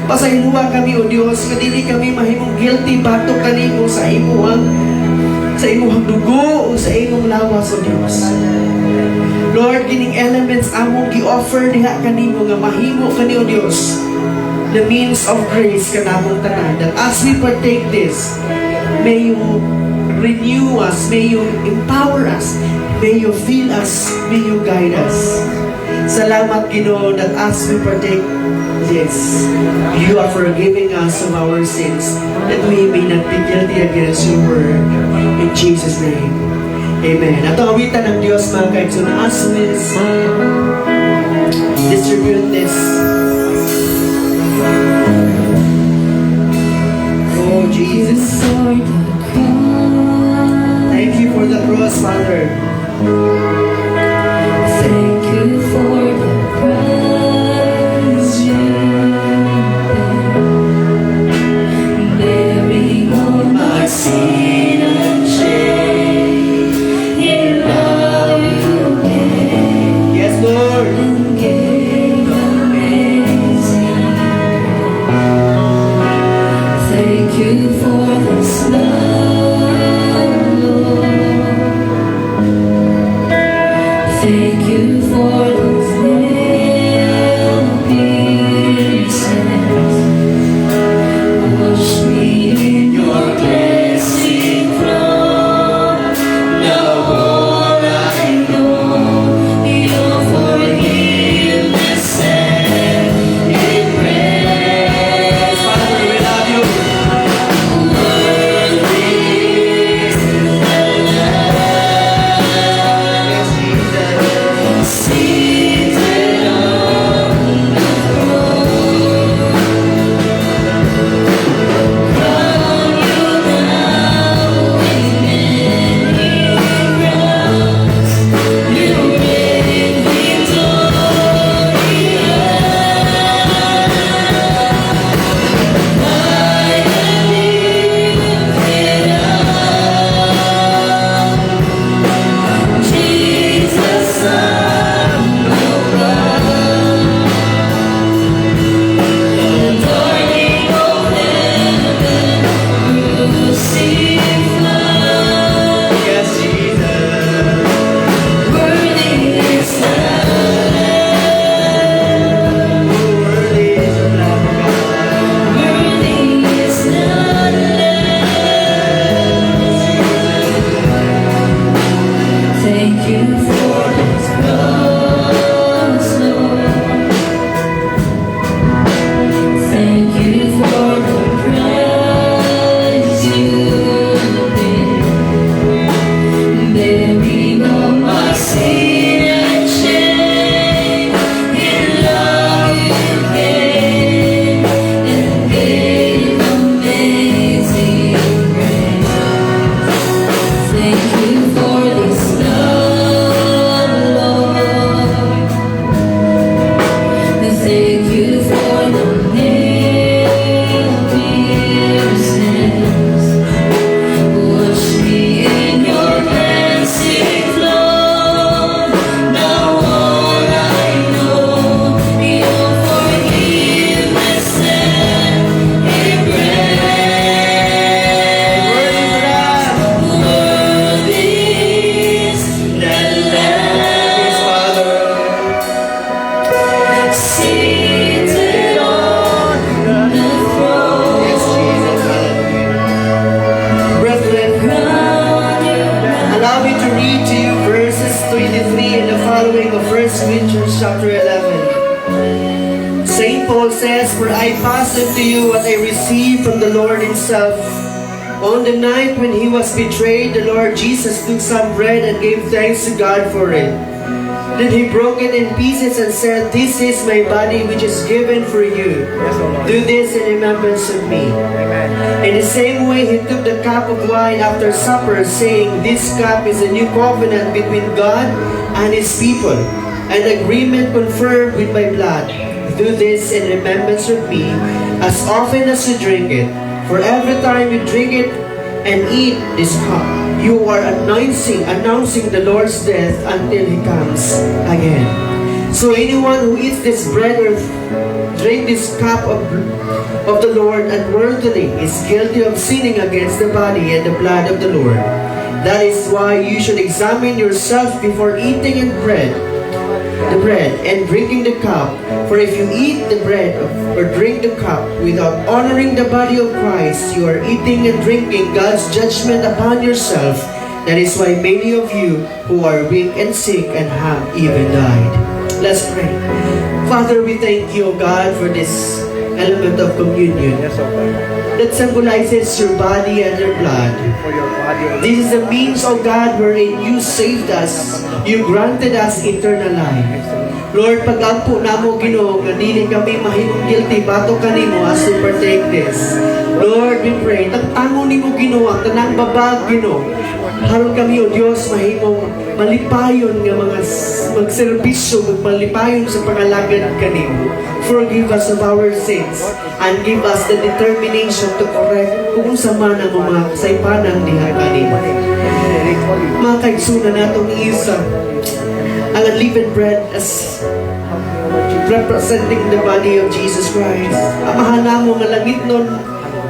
Pasahinuwa kami, O Diyos, nga dili kami mahimong guilty batok kanimo sa imong dugo o sa imong lawas, O Diyos. Lord, kining elements among gi-offer diha kanimo nga mahimo kani, O Diyos, the means of grace kanamong tanan, that as we partake this, may you renew us, may you empower us, may you fill us, may you guide us. Salamat, Ginoo, that as we partake this, you are forgiving us of our sins, that we may not be guilty against your word. In Jesus' name, amen. At ang awitan ng Diyos, mga kaigsoon, as we distribute this. Oh, Jesus. Thank you for the cross, Father. Thank you for the price you paid, bearing all my sin and shame. In love you gave Yes, Lord. and gave amazing grace. Thank you for this love, Lord. Thank you for those nail pieces. Wash me in your blessing First Corinthians chapter 11. Saint Paul says, "For I pass unto you what I received from the Lord himself. On the night when he was betrayed, the Lord Jesus took some bread and gave thanks to God for it. Then he broke it in pieces and said, 'This is my body which is given for you. Do this in remembrance of me.' In the same way, he took the cup of wine after supper, saying, 'This cup is a new covenant between God and his people, an agreement confirmed with my blood. Do this in remembrance of me as often as you drink it. For every time you drink it and eat this cup, you are announcing the Lord's death until he comes again. So anyone who eats this bread or drink this cup of the Lord unworthily is guilty of sinning against the body and the blood of the Lord. That is why you should examine yourself before eating the bread and drinking the cup. For if you eat the bread or drink the cup without honoring the body of Christ, you are eating and drinking God's judgment upon yourself. That is why many of you who are weak and sick and have even died." Let's pray. Father, we thank you, O God, for this element of communion that symbolizes your body and your blood. This is the means, O God, wherein you saved us. You granted us eternal life. Lord, pag-ampo namo, Ginoo, nga dili kami mahimong guilty bato kanimo as we partake this. Lord, we pray, tagtangon nimo, Ginoo, ang tanang babag, Ginoo. Haron kami, O Dios, mahimong malipayon nga mga magserbisyo, magmalipayon sa pangalagad kanimo. Forgive us of our sins and give us the determination to correct kung sa man ang mga kasaypanan diha kanimo. Mga kaigsunan natong isa ang unleavened bread as representing the body of Jesus Christ. Amahan namo nga langit nun,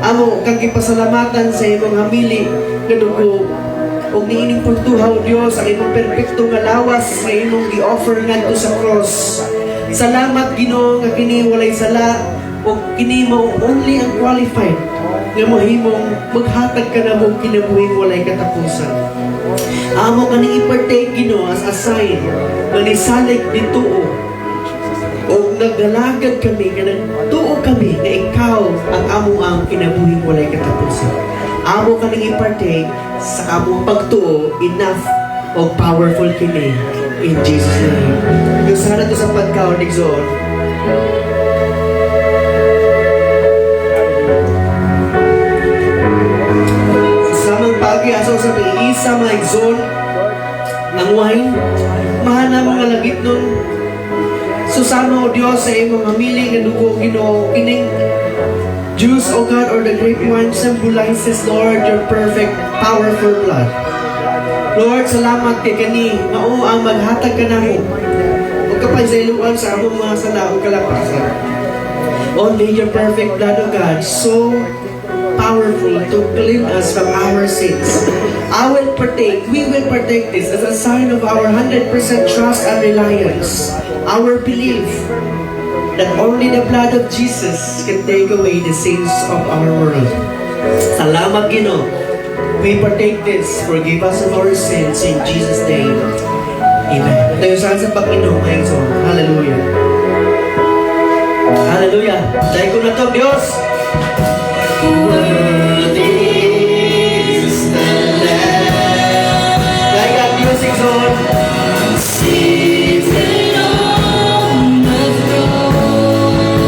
amo kang gipasalamatan sa imong hamili nga dugo. O niining pagtuhaw, Diyos, ang imong perfecto nga lawas nga imong gi-offer ngadto sa cross. Salamat, Ginoo, nga kini walay sala o kini mo only ang qualified nga mahimong maghatag ka na mong kinabuhing walay katapusan. Amo ka ni i-partake, Ginoo, as a sign nga nisalig dituo o nagdalagad kami nga nagtuo kami nga ikaw ang amo ang kinabuhing walay katapusan. Amo ka ni i-partake sa among pagtuo, enough o powerful kini in Jesus' name. Yung sana to sa pagkaon, Nigzoon. Samang pagi aso sa isa maigzon ang wine, mahal na mga lagit nun. Susama o Diyos sa imong mamili nga dugo, Ginoo, kining juice, O God, or the grape wine symbolizes, Lord, your perfect, powerful blood. Lord, salamat kay kani, mao ang maghatag ka namo. Huwag ka pa sa iluan sa among mga sala o kalapasan. Only your perfect blood, O God, so powerful to clean us from our sins. We will partake this as a sign of our 100% trust and reliance. Our belief that only the blood of Jesus can take away the sins of our world. Salamat, Ginoo. We partake this. Forgive us of our sins in Jesus' name. Amen. Tayo saan sa Panginoon ngayong song. Hallelujah. Hallelujah. Dahil ko na to, Diyos. Worthy is the Lamb. Dahil ang music zone. Seated on the throne,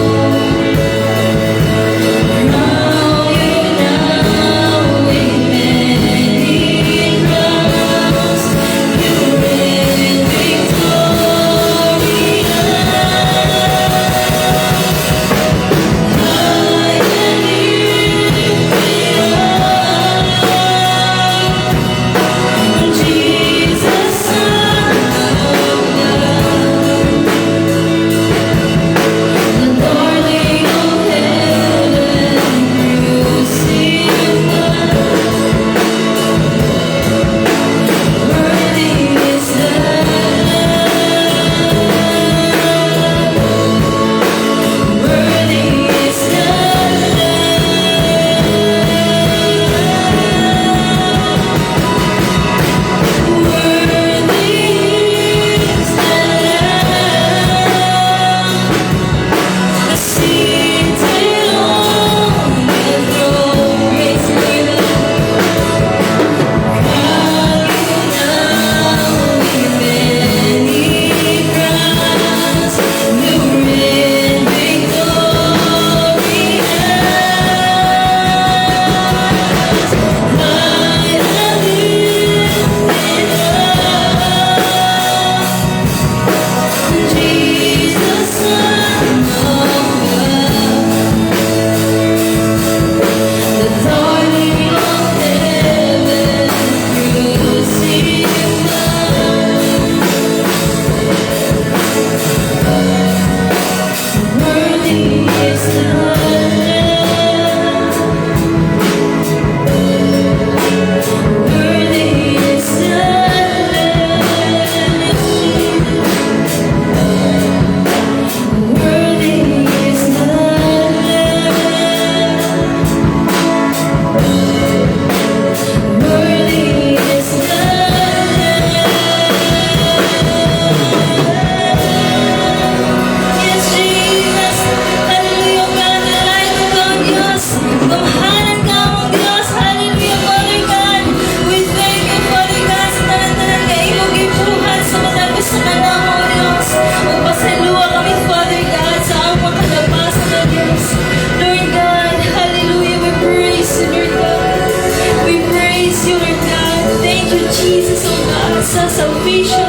crown you now with many crowns. You reign victorious. High and lifted Thank you, Jesus, oh God, sa salvation